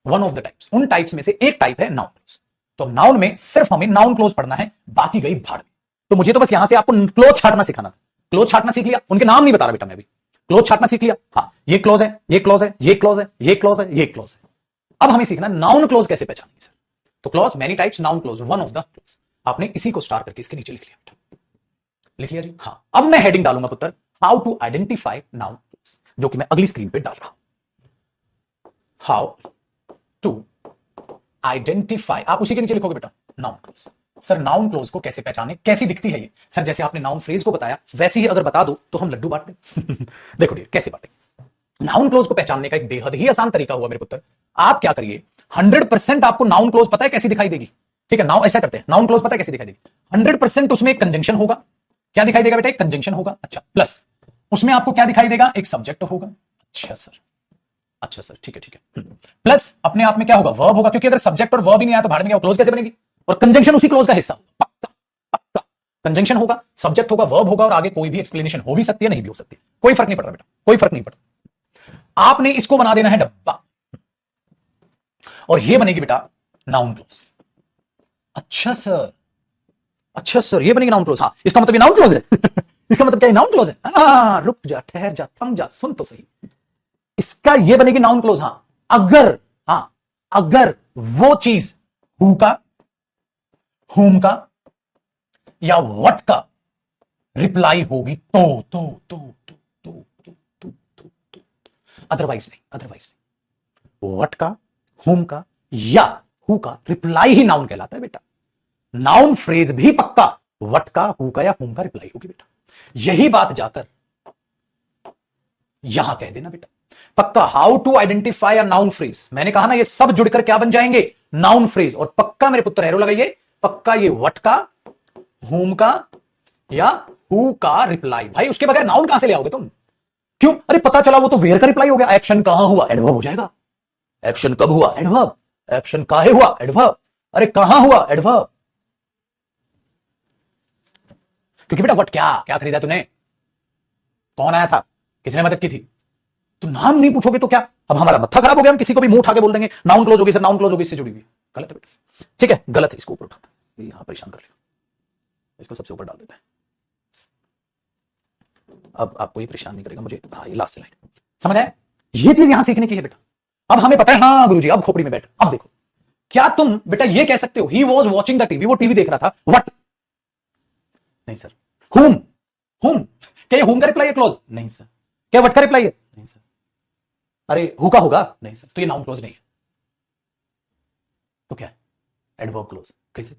वन ऑफ द टाइप्स, उन टाइप्स में से एक टाइप है नाउन क्लॉज। तो नाउन में सिर्फ हमें नाउन क्लॉज पढ़ना है, बाकी गई भाड़ में। तो मुझे तो बस यहां से आपको क्लॉज छाटना सिखाना था। क्लॉज छाटना सीख लिया, उनके नाम नहीं बता रहा बेटा मैं अभी। क्लॉज छाटना सीख लिया, हाँ, ये क्लॉज है, ये क्लॉज है, ये क्लॉज है, ये क्लॉज है, ये क्लॉज है। अब हमें सीखना नाउन क्लोज कैसे पहचानेंगे सर। तो clause many types, noun close one of the close. आपने इसी को स्टार करके इसके नीचे लिख लिया बेटा, लिख लिया जी। हाँ, अब मैं हेडिंग डालूंगा पुत्र, how to identify noun clause, जो कि मैं अगली स्क्रीन पे डाल रहा हूं। हाउ टू आइडेंटिफाई, आप उसी के नीचे लिखोगे बेटा noun close. Sir noun close को कैसे पहचाने, कैसी दिखती है ये? सर जैसे आपने नाउन फ्रेज को बताया वैसे ही अगर बता दो तो हम लड्डू बांट दें। देखो डियर कैसे बांटे। नाउन क्लोज को पहचानने का एक बेहद ही आसान तरीका हुआ मेरे पुत्र, आप क्या करिए, 100% आपको नाउन क्लोज पता है कैसी दिखाई देगी, ठीक है। नाउ ऐसा करते हैं, नाउन क्लोज पता है कैसी दिखाई देगी, 100% उसमें एक कंजंक्शन होगा। क्या दिखाई देगा बेटा? एक कंजंक्शन होगा। अच्छा, प्लस उसमें आपको क्या दिखाई देगा? एक सब्जेक्ट होगा। अच्छा सर, अच्छा सर, ठीक है ठीक है। प्लस अपने आप में क्या होगा? वर्ब होगा, क्योंकि अगर सब्जेक्ट और वर्ब ही नहीं आया तो भाड़ में क्या क्लोज कैसे बनेगी? और कंजंक्शन उसी क्लोज का हिस्सा होगा, पक्का पक्का। कंजंक्शन होगा, सब्जेक्ट होगा, वर्ब होगा, और आगे कोई भी एक्सप्लेनेशन हो भी सकती है, नहीं भी हो सकती, कोई फर्क नहीं पड़ रहा बेटा, कोई फर्क नहीं पड़ता। आपने इसको बना देना है डब्बा, और ये बनेगी बेटा नाउन क्लोज। अच्छा सर, अच्छा सर, ये बनेगी नाउन क्लोज। हाँ, इसका मतलब ये नाउन क्लोज है। इसका मतलब क्या है? नाउन क्लोज है। हाँ, रुक जा, ठहर जा, थम जा, सुन तो सही। इसका ये बनेगी नाउन क्लोज। हाँ अगर, हाँ अगर वो चीज हु का, हुम का या व्हाट का रिप्लाई होगी तो अदरवाइज नहीं, अदरवाइज नहीं। व्हाट का, हुम का या हु का रिप्लाई ही नाउन कहलाता है बेटा। नाउन फ्रेज भी पक्का व्हाट का, हु का या हुम का रिप्लाई होगी बेटा। यही बात जाकर यहां कह देना बेटा पक्का, how to identify a noun phrase. मैंने कहा ना ये सब जुड़कर क्या बन जाएंगे? Noun phrase. और पक्का मेरे पुत्र एरो लगाइए, पक्का ये व्हाट का, हुम का या हु का रिप्लाई। भाई उसके बगैर नाउन कहां से ले आओगे तुम? क्यों? अरे पता चला वो तो वेयर का रिप्लाई हो गया। एक्शन कहां हुआ? एडवर्ब हो जाएगा। एक्शन कब हुआ? एडवर्ब। एक्शन काहे हुआ? एडवर्ब। अरे कहां हुआ? एडवर्ब। क्योंकि बेटा व्हाट, क्या क्या खरीदा तूने? कौन आया था? किसने मदद की थी? तो नाम नहीं पूछोगे तो क्या? अब हमारा मत्था खराब हो गया, हम किसी को भी मुंह उठा के बोल देंगे नाउन क्लोज होगी सर, नाउन क्लोज होगी, इससे जुड़ी हुई। गलत है बेटा, ठीक है, गलत है। इसको ऊपर उठाता है, यहां परेशान कर लिया, इसको सबसे ऊपर डाल देता है। अब आपको ये परेशान नहीं करेगा मुझे। हाँ, ये लास्ट स्लाइड समझ आया? ये चीज यहां सीखने की है बेटा। अब हमें पता है, हाँ गुरुजी, अब खोपड़ी में बैठ। अब देखो, क्या तुम बेटा ये कह सकते हो ही वॉज वॉचिंग द टीवी, वो टीवी देख रहा था, व्हाट? नहीं सर। हुम, हुम, क्या ये हुम का रिप्लाई है क्लोज? नहीं सर। क्या व्हाट का रिप्लाई है? नहीं सर। अरे हु का होगा? नहीं सर। तो ये नाउन क्लोज नहीं है, तो क्या है? Adverb clause. कैसे?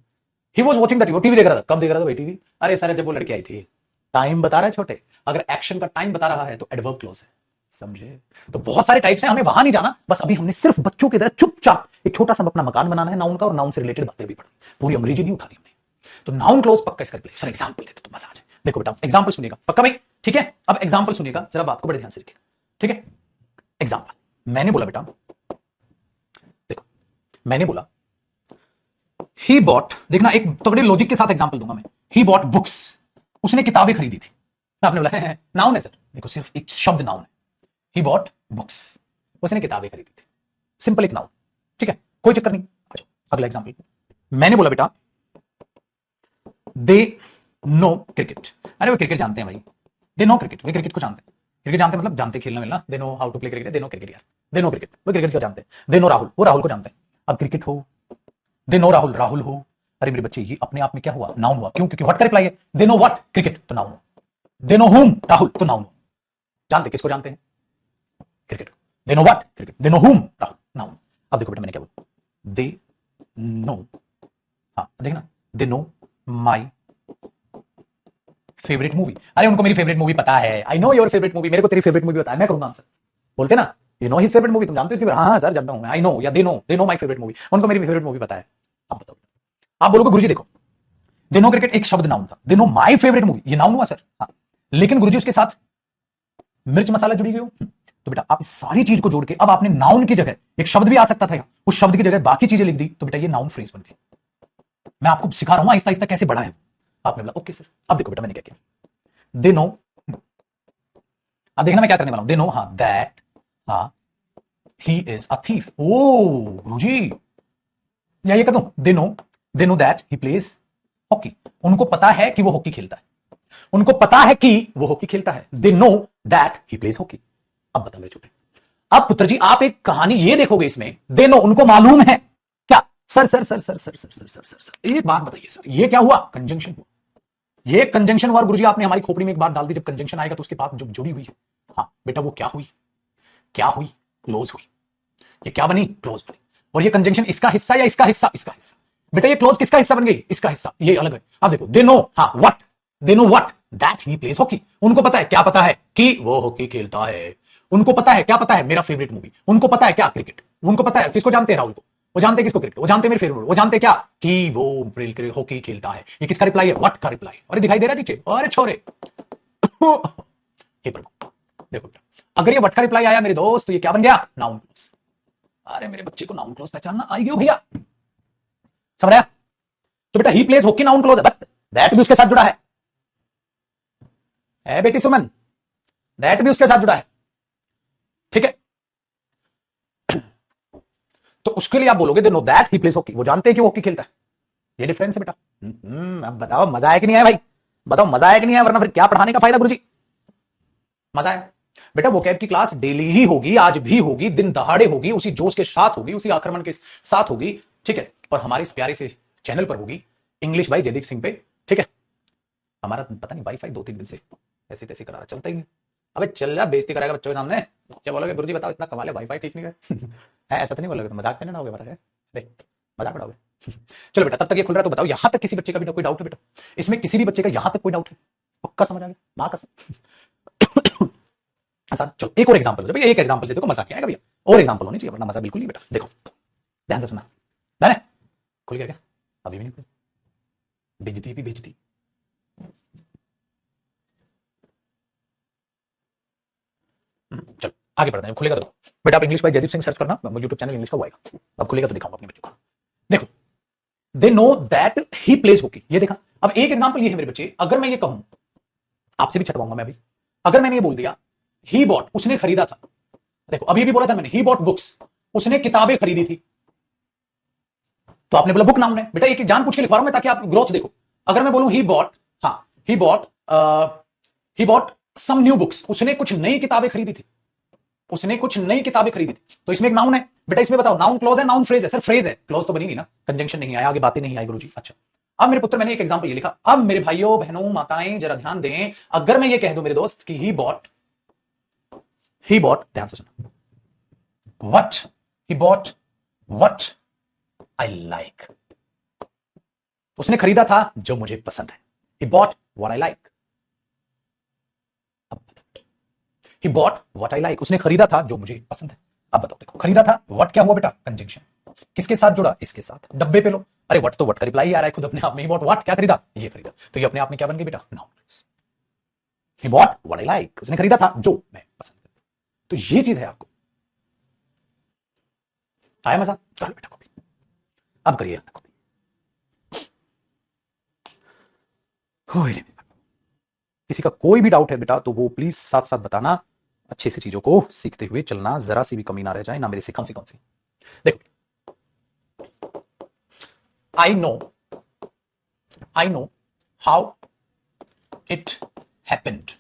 He was watching the TV, वो टीवी देख रहा था। कब देख रहा था भाई टीवी? अरे सर जब वो लड़की आई थी। टाइम बता रहा है छोटे, अगर एक्शन का टाइम बता रहा है तो एडवर्ब क्लोज है, समझे? तो बहुत सारे टाइप्स हैं, हमें वहां नहीं जाना, बस अभी हमने सिर्फ बच्चों की तरह चुपचाप एक छोटा सा अपना मकान बनाना है नाउन का, और नाउन से रिलेटेड बातें भी पढ़नी, पूरी अंग्रेजी नहीं उठानी हमने। तो नाउन क्लोज पक्का इसका रिप्लाई। सर एग्जांपल देते तो मजा आ जाए। देखो बेटा एग्जांपल सुनिएगा, पक्का भाई, ठीक है? अब एग्जांपल सुनिएगा, जरा बात को बड़े ध्यान से रखिए, ठीक है? एग्जांपल मैंने बोला बेटा, देखो मैंने बोला ही बॉट, देखना एक तो बड़े लॉजिक के साथ एग्जांपल दूंगा मैं। ही बॉट बुक्स, उसने किताबें खरीदी थी। आपने बोला है नाउन है सर, देखो सिर्फ एक शब्द नाउन है। ही बॉट बुक्स, उसने किताबें खरीदी थी, सिंपल एक नाउन, ठीक है, कोई चक्कर नहीं। अच्छा अगला एग्जांपल, मैंने बोला बेटा दे नो क्रिकेट। अरे वो क्रिकेट जानते हैं भाई, दे नो क्रिकेट, वे क्रिकेट को जानते हैं। क्रिकेट जानते हैं मतलब जानते खेलना मिलना, they know how to play cricket, they know cricket यार, दे नो क्रिकेट, वो क्रिकेट को जानते हैं। दे नो राहुल, वो राहुल को जानते हैं। अब क्रिकेट हो, दे नो राहुल, राहुल हो। अरे मेरे बच्चे ये अपने आप में क्या हुआ? नाउन हुआ। क्यों? क्योंकि व्हाट का रिप्लाई है। दे नो व्हाट, क्रिकेट, तो नाउन। दे नो हुम, राहुल, तो नाउन। जानते किसको जानते हैं? क्रिकेट को। They know what, cricket, they no हुम, राहुल, नाउन। अब देखो बेटा मैंने क्या बोला, दे नो, हाँ देखना, they know my favourite movie. अरे उनको मेरी फेवरेट मूवी पता है, I know your favourite movie, मेरे को तेरी फेवरेट मूवी पता है। मैं करूंगा आंसर, बोलते ना you know his favourite movie, तुम जानते हो इसकी? हाँ हाँ सर जानता हूं मैं, आई नो, या they know my favourite movie, उनको मेरी फेवरेट मूवी पता है। अब बताओ, आप बोलोगे गुरुजी देखो दे नो क्रिकेट एक शब्द नाउन था, they know my favourite movie ये नाउन हुआ सर, हाँ, लेकिन गुरुजी उसके साथ मिर्च मसाला जुड़ी गई हो। तो बेटा आप इस सारी चीज को जोड़ के, अब आपने नाउन की जगह एक शब्द भी आ सकता था, उस शब्द की जगह बाकी चीजें लिख दी, तो बेटा ये नाउन फ्रेज बन गई। मैं आपको सिखा रहा हूं आहिस्ता आहिस्ता कैसे बड़ा है। आपने बोला ओके सर। अब देखो बेटा मैंने क्या किया, दे नो, अब देखना मैं क्या करने वाला हूं, दे नो, हाँ दैट, हाँ ही इज अ थीफ। ओ गुरुजी या ये कर दूं, they know that he plays hockey, उनको पता है कि वो हॉकी खेलता है, उनको पता है कि वो हॉकी खेलता है, they know that he plays hockey. अब बता मेरे छोटे, अब पुत्र जी आप एक कहानी ये देखोगे इसमें, दे नो, उनको मालूम है क्या? Sir sir sir sir sir sir sir sir sir sir एक बात बताइए सर, ये क्या हुआ? कंजंक्शन हुआ। ये कंजंक्शन हुआ गुरुजी, आपने हमारी खोपड़ी में एक बात डाल दी, जब कंजंक्शन आएगा तो उसके बाद जो जुड़ी हुई है। हाँ बेटा वो क्या हुई? क्या हुई? क्लोज हुई। ये क्या बनी? क्लोज बनी। और ये कंजंक्शन इसका हिस्सा या इसका हिस्सा? इसका हिस्सा। बेटा ये क्लोज किसका हिस्सा बन गई? इसका हिस्सा। ये अलग है। अब देखो, दे नो, हाँ what, they know what, that he plays hockey. उनको पता है, क्या पता है? कि वो हॉकी खेलता है। उनको पता है, क्या पता है? मेरा फेवरेट मूवी। उनको पता है क्या? क्रिकेट। उनको पता है, किसको जानते हैं? राहुल को। वो जानते हैं किसको? क्रिकेट। वो जानते हैं मेरे फेवरेट। वो जानते हैं क्या? कि वो हॉकी खेलता है। ये किसका रिप्लाई है? व्हाट का रिप्लाई। अरे दिखाई दे रहा है नीचे? अरे छोरे हे प्रभु, देखो अगर ये व्हाट का रिप्लाई आया मेरे दोस्त, तो ये क्या बन गया? Noun clause. अरे मेरे बच्चे को नाउन क्लॉज पहचानना आई गयो भैया, समझ आया? तो बेटा he plays hockey noun clause है, बट दैट भी उसके साथ जुड़ा है बेटी सुमन, दैट भी उसके साथ जुड़ा है। ठीक है, तो उसके लिए आप बोलोगे they know that he plays hockey, वो जानते हैं कि वो हॉकी खेलता है। ये डिफरेंस है बेटा। अब बताओ मजा आया कि नहीं आया भाई? बताओ मजा आया कि नहीं आया? वरना फिर क्या पढ़ाने का फायदा गुरुजी? मजा आया बेटा? वोकैब की क्लास डेली ही होगी, आज भी होगी, दिन दहाड़े होगी, उसी जोश के साथ होगी, उसी आक्रमण के साथ होगी। ठीक है, और हमारे इस प्यारे से चैनल पर होगी, इंग्लिश बाय जयदीप सिंह पे। ठीक है, हमारा पता नहीं वाईफाई 2-3 दिन से ऐसे तैसे करा रहा, चलता ही नहीं। अबे चल जा, बेइज्जती कराएगा बच्चों के सामने। क्या बोलोगे गुरुजी बताओ, इतना कमाल है, वाईफाई ठीक नहीं है ऐसा तो नहीं बोलोगे? तो मजाक तो नहीं उड़ाओगे हमारा? अरे मजाक उड़ाओगे? चलो बेटा, तब तक ये खुल रहा है, तो बताओ यहां तक किसी बच्चे का भी कोई डाउट है बेटा? इसमें किसी भी बच्चे का यहां तक कोई डाउट है? पक्का समझ आ गया? मां कसम आसान। चलो एक और एग्जांपल हो, भैया एक एग्जांपल से देखो मजा क्या आएगा भैया, और एग्जांपल होनी चाहिए, वरना मजा बिल्कुल नहीं बेटा। देखो ध्यान से सुनना, ध्यान है? खुल गया क्या? अभी भी नहीं खुल? बेइज्जती भी बेइज्जती। चलो आगे बढ़ते हैं, खुलेगा तो बेटा आप English by Jaydeep Singh search करना, यूट्यूब चैनल इंग्लिश का वो आएगा, अब खुलेगा तो दिखाऊंगा अपने बच्चों को। देखो they know that he plays hockey, ये देखा। अब एक एग्जांपल ये है मेरे बच्चे, अगर मैं ये कहूं, आपसे भी छटवाऊंगा मैं अभी, अगर मैंने ये बोल दिया ही बॉट, उसने खरीदा था। देखो अभी भी बोला था मैंने, ही बॉट बुक्स, उसने किताबें खरीदी थी। तो आपने बोला बुक नाउन है बेटा, एक जान पूछ के लिखवा रहा हूं मैं ताकि आप ग्रोथ देखो। अगर मैं बोलूं ही बॉट, हाँ he bought some new books, उसने कुछ नई किताबें खरीदी थी, उसने कुछ नई किताबें खरीदी थी, तो इसमें एक नाउन है बेटा। इसमें बताओ नाउन क्लॉज है, नाउन फ्रेज है? सर फ्रेज है, क्लॉज तो बनी नहीं ना, कंजंक्शन नहीं आया, आगे बातें नहीं आई गुरुजी। अच्छा अब मेरे पुत्र मैंने एक एग्जांपल ये लिखा, अब मेरे भाइयों बहनों माताएं जरा ध्यान दें, अगर मैं ये कह दूं मेरे दोस्त कि ही बॉट, ध्यान से सुनो, what he bought, what I like, उसने खरीदा था जो मुझे पसंद है। He bought what I like, he bought what I like, उसने खरीदा था जो मुझे पसंद है। अब बताओ देखो, खरीदा था, व्हाट क्या हुआ बेटा? कंजंक्शन। किसके साथ जुड़ा? इसके साथ। डब्बे पे लो, अरे व्हाट तो व्हाट का रिप्लाई आ रहा है खुद अपने आप में, ही बॉट व्हाट क्या खरीदा? ये खरीदा, तो ये अपने आप में क्या बन गई बेटा? Noun. He bought what I like, उसने खरीदा था जो मैं पसंद करता हूं। तो ये चीज है, आपको आया मजा? चलो बेटा कॉपी, अब करिए कॉपी। किसी का कोई भी डाउट है बेटा तो वो प्लीज साथ साथ बताना, अच्छे से चीजों को सीखते हुए चलना, जरा सी भी कमी ना रह जाए, ना मेरे से कम से कम सी। देखो I know how it happened,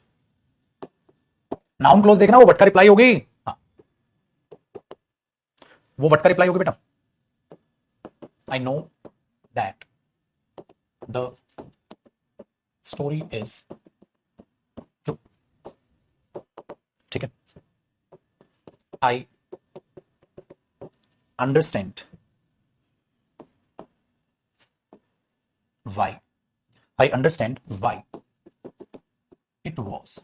noun close देखना, वो व्हाट का रिप्लाई होगी। हाँ वो व्हाट का रिप्लाई होगी बेटा। I know that the story is true, ठीक है। I understand why, I understand why it was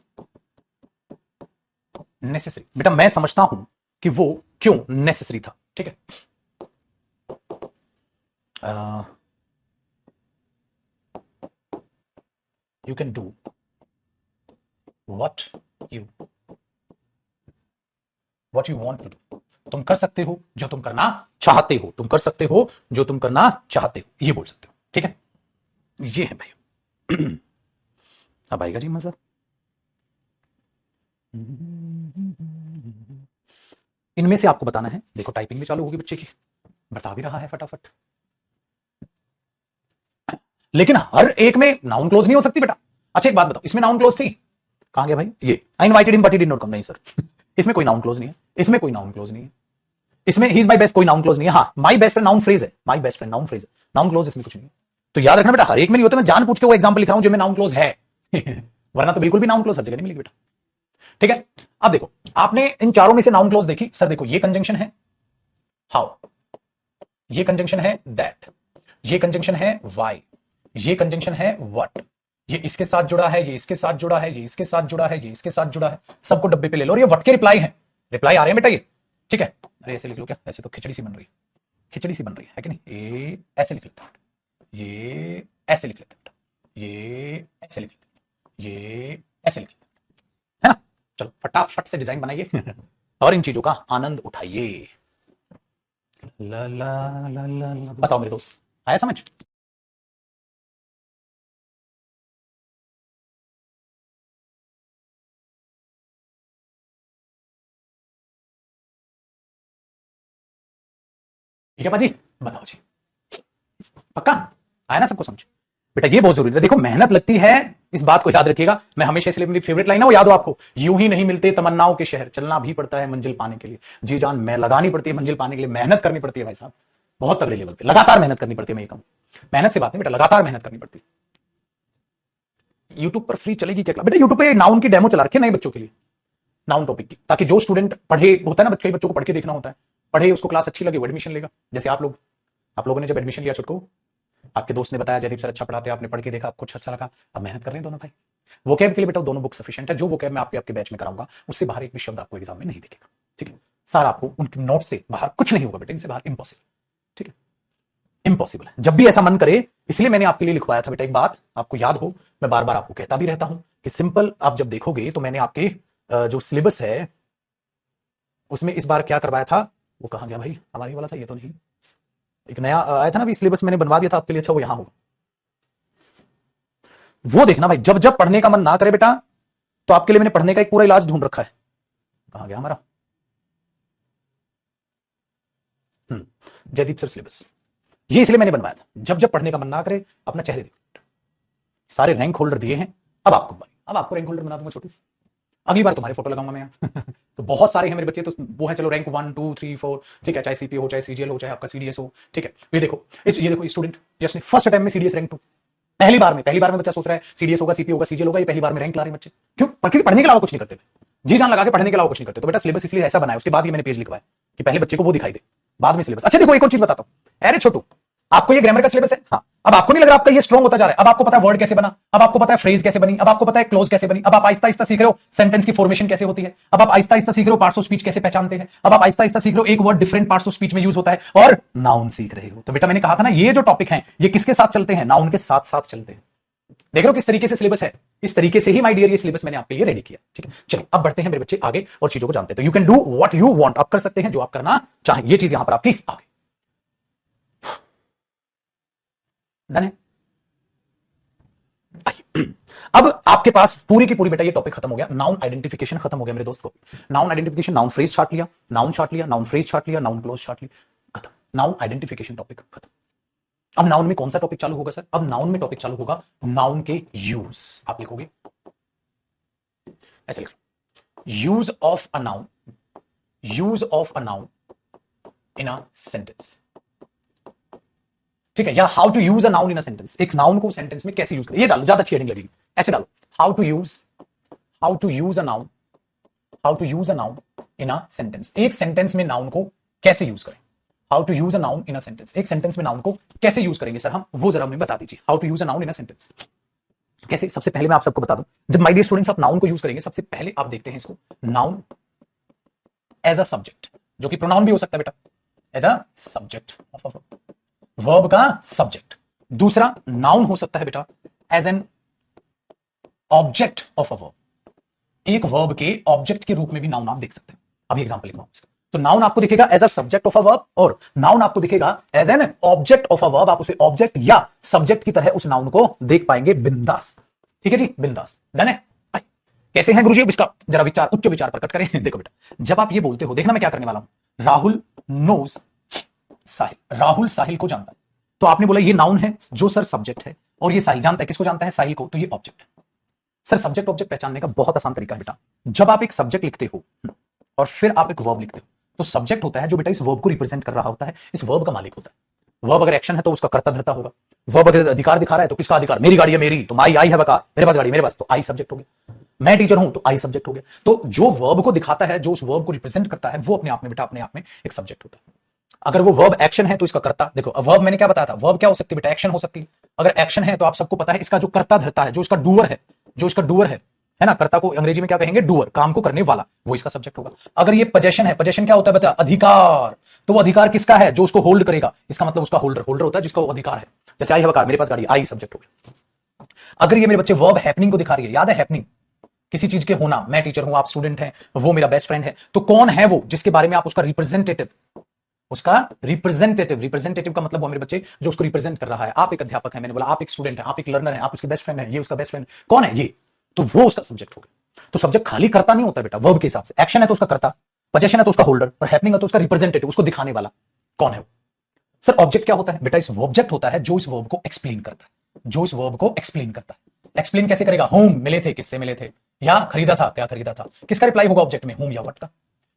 necessary, बेटा मैं समझता हूं कि वो क्यों नेसेसरी था, ठीक है। You can do what you want to do, तुम कर सकते हो जो तुम करना चाहते हो, तुम कर सकते हो जो तुम करना चाहते हो, ये बोल सकते हो, ठीक है। ये है भाई अब आएगा जी मजा। इनमें से आपको बताना है, देखो टाइपिंग भी चालू होगी बच्चे की, बता भी रहा है फटाफट, लेकिन हर एक में नाउन क्लोज नहीं हो सकती बेटा। अच्छा एक बात बताओ, इसमें नाउन क्लोज थी, कहां गया भाई? ये आई invited him but he did not come, नहीं सर इसमें कोई नाउन क्लोज नहीं है, इसमें कोई नाउन क्लोज नहीं है, इसमें ही इज माई बेस्ट कोई नाउन क्लोज नहीं है। हाँ, my best friend noun phrase है, my best friend noun phrase है, नाउन क्लोज इसमें कुछ नहीं है। तो याद रखना बेटा, हर एक में नहीं होता, मैं जान पूछ के वो एग्जांपल लिख रहा हूं जो में नाउन क्लोज है वरना तो बिल्कुल भी नाउन क्लोज हर जगह नहीं मिलेगी बेटा। ठीक है, अब देखो आपने इन चारों में से नाउन क्लोज देखी, सर देखो ये कंजंक्शन है हाउ, ये कंजंक्शन है दैट, ये कंजंक्शन है वाई, ये कंजंक्शन है व्हाट, ये इसके साथ जुड़ा है, ये इसके साथ जुड़ा है, ये इसके साथ जुड़ा है, ये इसके साथ जुड़ा है, सबको डब्बे पे ले लो। और ये व्हाट के रिप्लाई है, रिप्लाई आ रहे हैं बेटा ये। ठीक है, अरे ऐसे लिख लो क्या, ऐसे तो खिचड़ी सी बन रही है, खिचड़ी सी बन रही है कि नहीं, ये ऐसे लिख लेते हैं, ये ऐसे लिख लेते हैं, ये ऐसे लिख लेते हैं, ये ऐसे लिख लेते हैं, है ना। चलो फटाफट से डिजाइन बनाइए और इन चीजों का आनंद उठाइए। ला ला ला ला ला। बताओ मेरे दोस्त, आया समझ? ठीक है पाजी, बताओ जी, पक्का आया ना सबको समझ? बेटा ये बहुत जरूरी है, देखो मेहनत लगती है, इस बात को याद रखिएगा। मैं हमेशा, इसलिए मेरी फेवरेट लाइन है वो याद हो आपको, यूं ही नहीं मिलते तमन्नाओं के शहर, चलना भी पड़ता है मंजिल पाने के लिए, जी जान मैं लगानी पड़ती है मंजिल पाने के लिए, मेहनत करनी पड़ती है भाई साहब, बहुत तगड़े लेवल पे लगातार मेहनत करनी पड़ती है। मैं ये कहूं मेहनत से बात नहीं बेटा, लगातार मेहनत करनी पड़ती है। यूट्यूब पर फ्री चलेगी क्या बेटा? यूट्यूब पे नाउन की डेमो चला रखे नए बच्चों के लिए, नाउन टॉपिक की, ताकि जो स्टूडेंट पढ़े, होता है ना कई बच्चों को पढ़ के देखना होता है, पढ़े उसको क्लास अच्छी लगी वो एडमिशन लेगा। जैसे आप लोगों ने जब एडमिशन लिया छुटको, आपके दोस्त ने बताया जयदीप सर अच्छा पढ़ाते हैं, आपने पढ़ के देखा, आपको अच्छा लगा, अब मेहनत कर रहे हैं दोनों भाई। वोकैब के लिए बेटा दोनों बुक सफिशिएंट है, जो वोकैब मैं आपके बैच में कराऊंगा उससे बाहर एक भी शब्द आपको एग्जाम में नहीं दिखेगा। ठीक है, सारा आपको उनके नोट से बाहर कुछ नहीं होगा बेटा, इनसे बाहर इम्पॉसिबल। ठीक है, इम्पॉसिबल है, जब भी ऐसा मन करे। इसलिए मैंने आपके लिए लिखवाया था बेटा, एक बात आपको याद हो, मैं बार बार आपको कहता भी रहता हूं कि सिंपल आप जब देखोगे तो मैंने आपके जो सिलेबस है उसमें इस बार क्या करवाया था, वो कहां गया भाई, हमारी वाला था ये तो नहीं, एक नया आया था ना, भी सिलेबस मैंने बनवा दिया था आपके लिए। अच्छा वो यहां होगा, वो देखना भाई। जब जब पढ़ने का मन ना करे बेटा, तो आपके लिए मैंने पढ़ने का एक पूरा इलाज ढूंढ रखा है। कहां गया हमारा जयदीप सर सिलेबस, ये इसलिए मैंने बनवाया था, जब जब पढ़ने का मन ना करे अपना चेहरे देखो। सारे रैंक होल्डर दिए हैं, अब आपको रैंक होल्डर बना दूंगा छोटू, अगली बार तुम्हारे फोटो लगाऊंगा मैं यहाँ तो बहुत सारे हैं मेरे बच्चे, तो वो है चलो रैंक 1 2 3 4, ठीक है, चाहे सीपीओ हो, चाहे सीजीएल हो, चाहे आपका सीडीएस हो। ठीक है, ये देखो स्टूडेंट जिसने फर्स्ट अटेम्प्ट में सीडीएस रैंक 2, पहली बार में बच्चा सोच रहा है सीडीएस होगा, सीपीओ होगा, सीजीएल होगा, ये पहली बार में रैंक ला रहे हैं बच्चे। क्यों? पढ़ने के अलावा कुछ नहीं करते, जी जान लगा के पढ़ने के अलावा कुछ नहीं करते। तो बेटा सिलेबस इसलिए ऐसा बनाया, उसके बाद ही मैंने पेज लिखवाया कि पहले बच्चे को वो दिखाई दे, बाद में सिलेबस। अच्छा देखो एक और चीज बताता हूं, अरे छोटू आपको ये ग्रामर का सिलेबस है, हाँ, अब आपको नहीं लग रहा आपका ये स्ट्रॉन्ग होता जा रहा है, अब आपको पता है वर्ड कैसे बना, अब आपको पता है फ्रेज कैसे बनी, अब आपको पता है क्लोज कैसे बनी, अब आप आहिस्ता आहिस्ता सीख रहे हो सेंटेंस की फॉर्मेशन कैसे होती है, अब आप आहिस्ता आहिस्ता सीख रहे हो पार्ट्स ऑफ स्पीच कैसे पहचानते हैं, अब आप आहिस्ता आहिस्ता सीख रहे हो एक word different parts of speech में यूज होता है, और नाउन सीख रहे हो। तो बेटा मैंने कहा था ना, ये जो टॉपिक है ये किसके साथ चलते हैं, नाउन के साथ साथ चलते हैं। देख रहे हो किस तरीके से सिलेबस है, इस तरीके से ही माय डियर ये सिलेबस मैंने आपके लिए रेडी किया। ठीक है, चलो अब बढ़ते हैं मेरे बच्चे आगे और चीजों को जानते हैं। तो you can do what you want, आप कर सकते हैं जो आप करना चाहें, ये चीज यहां पर आपकी आ गई। डन है? अब आपके पास पूरी की पूरी बेटा ये टॉपिक खत्म हो गया, नाउन आइडेंटिफिकेशन खत्म हो गया मेरे दोस्तों। नाउन आइडेंटिफिकेशन, नाउन फ्रेज छाट लिया, नाउन छाट लिया, नाउन फ्रेज छाट लिया, नाउन क्लोज छाट लिया, खत्म। नाउन आइडेंटिफिकेशन टॉपिक खत्म। अब नाउन में कौन सा टॉपिक चालू होगा सर? अब नाउन में टॉपिक चालू होगा नाउन के यूज। आप लिखोगे ऐसे, लिख use of a noun, use of a noun in a sentence. ठीक है, या how to use a noun in a sentence, एक नाउन को सेंटेंस में कैसे यूज करें, ये डालो, ज्यादा अच्छी हेडिंग लगेगी। ऐसे डालो, how to use a noun, how to use a noun in a sentence. एक सेंटेंस में नाउन को कैसे यूज करें, how to use a noun in a sentence. एक सेंटेंस में नाउन को कैसे यूज करेंगे सर हम, वो जरा हमें बता दीजिए। How to use a noun in a sentence कैसे? सबसे पहले मैं आप सबको बता दूं, जब माय डियर स्टूडेंट्स आप नाउन को यूज करेंगे, सबसे पहले आप देखते हैं इसको नाउन एज अ सब्जेक्ट, जो कि प्रोनाउन भी हो सकता है बेटा, as a subject of a verb, verb का सब्जेक्ट। दूसरा नाउन हो सकता है बेटा as an object of a verb, एक वर्ब के ऑब्जेक्ट के रूप में भी नाउन आप देख सकते हैं। अभी एग्जांपल लिखवा इसका, तो नाउन आपको दिखेगा as a subject of a verb, और नाउन आपको दिखेगा as an object of a verb. आप उसे ऑब्जेक्ट या सब्जेक्ट की तरह उस नाउन को देख पाएंगे बिंदास। ठीक है जी, बिंदास। डन है? कैसे हैं गुरुजी? इसका जरा विचार, उच्च विचार प्रकट करें। देखो बेटा, जब आप ये बोलते हो, देखना मैं क्या करने वाला हूं, राहुल नोज साहिल, राहुल साहिल को जानता है, तो आपने बोला ये नाउन है जो सर सब्जेक्ट है, और ये साहिल जानता है, किसको जानता है? साहिल को, तो ये ऑब्जेक्ट है। सर सब्जेक्ट ऑब्जेक्ट पहचानने का बहुत आसान तरीका है बेटा, जब आप एक सब्जेक्ट लिखते हो और फिर आप एक वर्ब लिखते हो। तो सब्जेक्ट होता है जो बेटा इस वर्ब को रिप्रेजेंट कर रहा होता है, इस वर्ब का मालिक होता है। वर्ब अगर एक्शन है तो उसका कर्ता धर्ता होगा। वर्ब अगर अधिकार दिखा रहा है तो किसका अधिकार? मेरी गाड़ी है मेरी, तो आई है बका, मेरे पास गाड़ी मेरे पास, तो आई सब्जेक्ट हो गया। मैं टीचर हूं तो आई सब्जेक्ट हो गया। तो जो वर्ब को दिखाता है, जो उस वर्ब को रिप्रेजेंट करता है, वो अपने आप में बेटा अपने आप में एक सब्जेक्ट होता है। अगर वो वर्ब एक्शन है तो इसका कर्ता, देखो वर्ब मैंने क्या बताया था, वर्ब क्या हो सकती है बेटा? एक्शन हो सकती है। अगर एक्शन है तो आप सबको पता है इसका जो कर्ता धरता है, जो इसका डूअर है, जो इसका डूअर है ना, कर्ता को अंग्रेजी में क्या कहेंगे? डूअर, काम को करने वाला, वो इसका सब्जेक्ट होगा। अगर ये पोजेशन है, पोजेशन क्या होता है बता? अधिकार। तो वो अधिकार किसका है? जो उसको होल्ड करेगा, इसका मतलब उसका होल्डर, होल्डर होता है जिसका वो अधिकार है। जैसे आई हैव अ कार, मेरे पास गाड़ी, आई सब्जेक्ट हो गया। अगर ये मेरे बच्चे वर्ब हैपनिंग को दिखा रही है, याद है हैपनिंग, किसी चीज के होना, मैं टीचर हूं, आप स्टूडेंट हैं, वो मेरा बेस्ट फ्रेंड है, तो कौन है वो जिसके बारे में आप उसका रिप्रेजेंटेटिव, उसका रिप्रेजेंटेटिव, रिप्रेजेंटेटिव का मतलब वो मेरे बच्चे जो उसको रिप्रेजेंट कर रहा है। आप एक अध्यापक हैं, मैंने बोला आप एक स्टूडेंट हैं, आप एक लर्नर हैं, आप उसके बेस्ट फ्रेंड हैं, ये उसका बेस्ट फ्रेंड, कौन है ये? तो वो उसका सब्जेक्ट हो गया। तो सब्जेक्ट खाली करता नहीं होता बेटा वर्ब के हिसाब से। एक्शन है तो उसका करता, पोजेशन है तो उसका होल्डर, और हैपनिंग है तो उसका रिप्रेजेंटेटिव, उसको दिखाने वाला कौन है वो? सर ऑब्जेक्ट क्या होता है बेटा? इस ऑब्जेक्ट होता है जो इस वर्ब को एक्सप्लेन करता है, जो इस वर्ब को एक्सप्लेन करता है। एक्सप्लेन कैसे करेगा? होम, मिले थे, किससे मिले थे, या खरीदा था, क्या खरीदा था, किसका रिप्लाई होगा ऑब्जेक्ट में? होम या व्हाट का।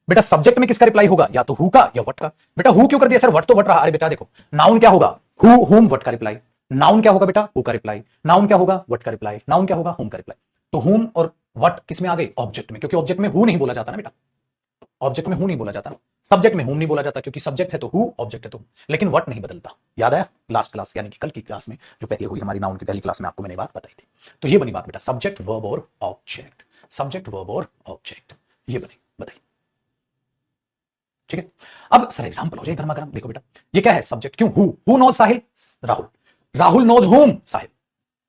बेटा सब्जेक्ट में किसका रिप्लाई होगा? या तो हु का या व्हाट का। बेटा हु क्यों कर दिया सर? व्हाट तो व्हाट रहा। अरे बेटा देखो, नाउन क्या होगा? हु, होम, व्हाट का रिप्लाई। नाउन क्या होगा बेटा? हु का रिप्लाई। नाउन क्या होगा? व्हाट का रिप्लाई। नाउन क्या होगा? होम का रिप्लाई। तो होम और व्हाट किस में आ गए? ऑब्जेक्ट में, क्योंकि ऑब्जेक्ट में हु नहीं बोला जाता ना बेटा, ऑब्जेक्ट में हु नहीं बोला जाता, सब्जेक्ट में हुम नहीं बोला जाता, क्योंकि सब्जेक्ट है तो हु, ऑब्जेक्ट है तो, लेकिन व्हाट नहीं बदलता। याद आया लास्ट क्लास, यानी कि कल की क्लास में जो पहले हुई हमारी नाउन की पहली क्लास में, आपको मैंने बात बताई थी। तो ये बनी बात बेटा, सब्जेक्ट वर्ब और ऑब्जेक्ट, सब्जेक्ट वर्ब और ऑब्जेक्ट, ये बनी बताइए। ठीक है, अब सर एग्जांपल हो जाए गर्मा गर्म। देखो बेटा ये क्या है? सब्जेक्ट। क्यों? Who knows Sahil, Rahul, Rahul knows whom, Sahil.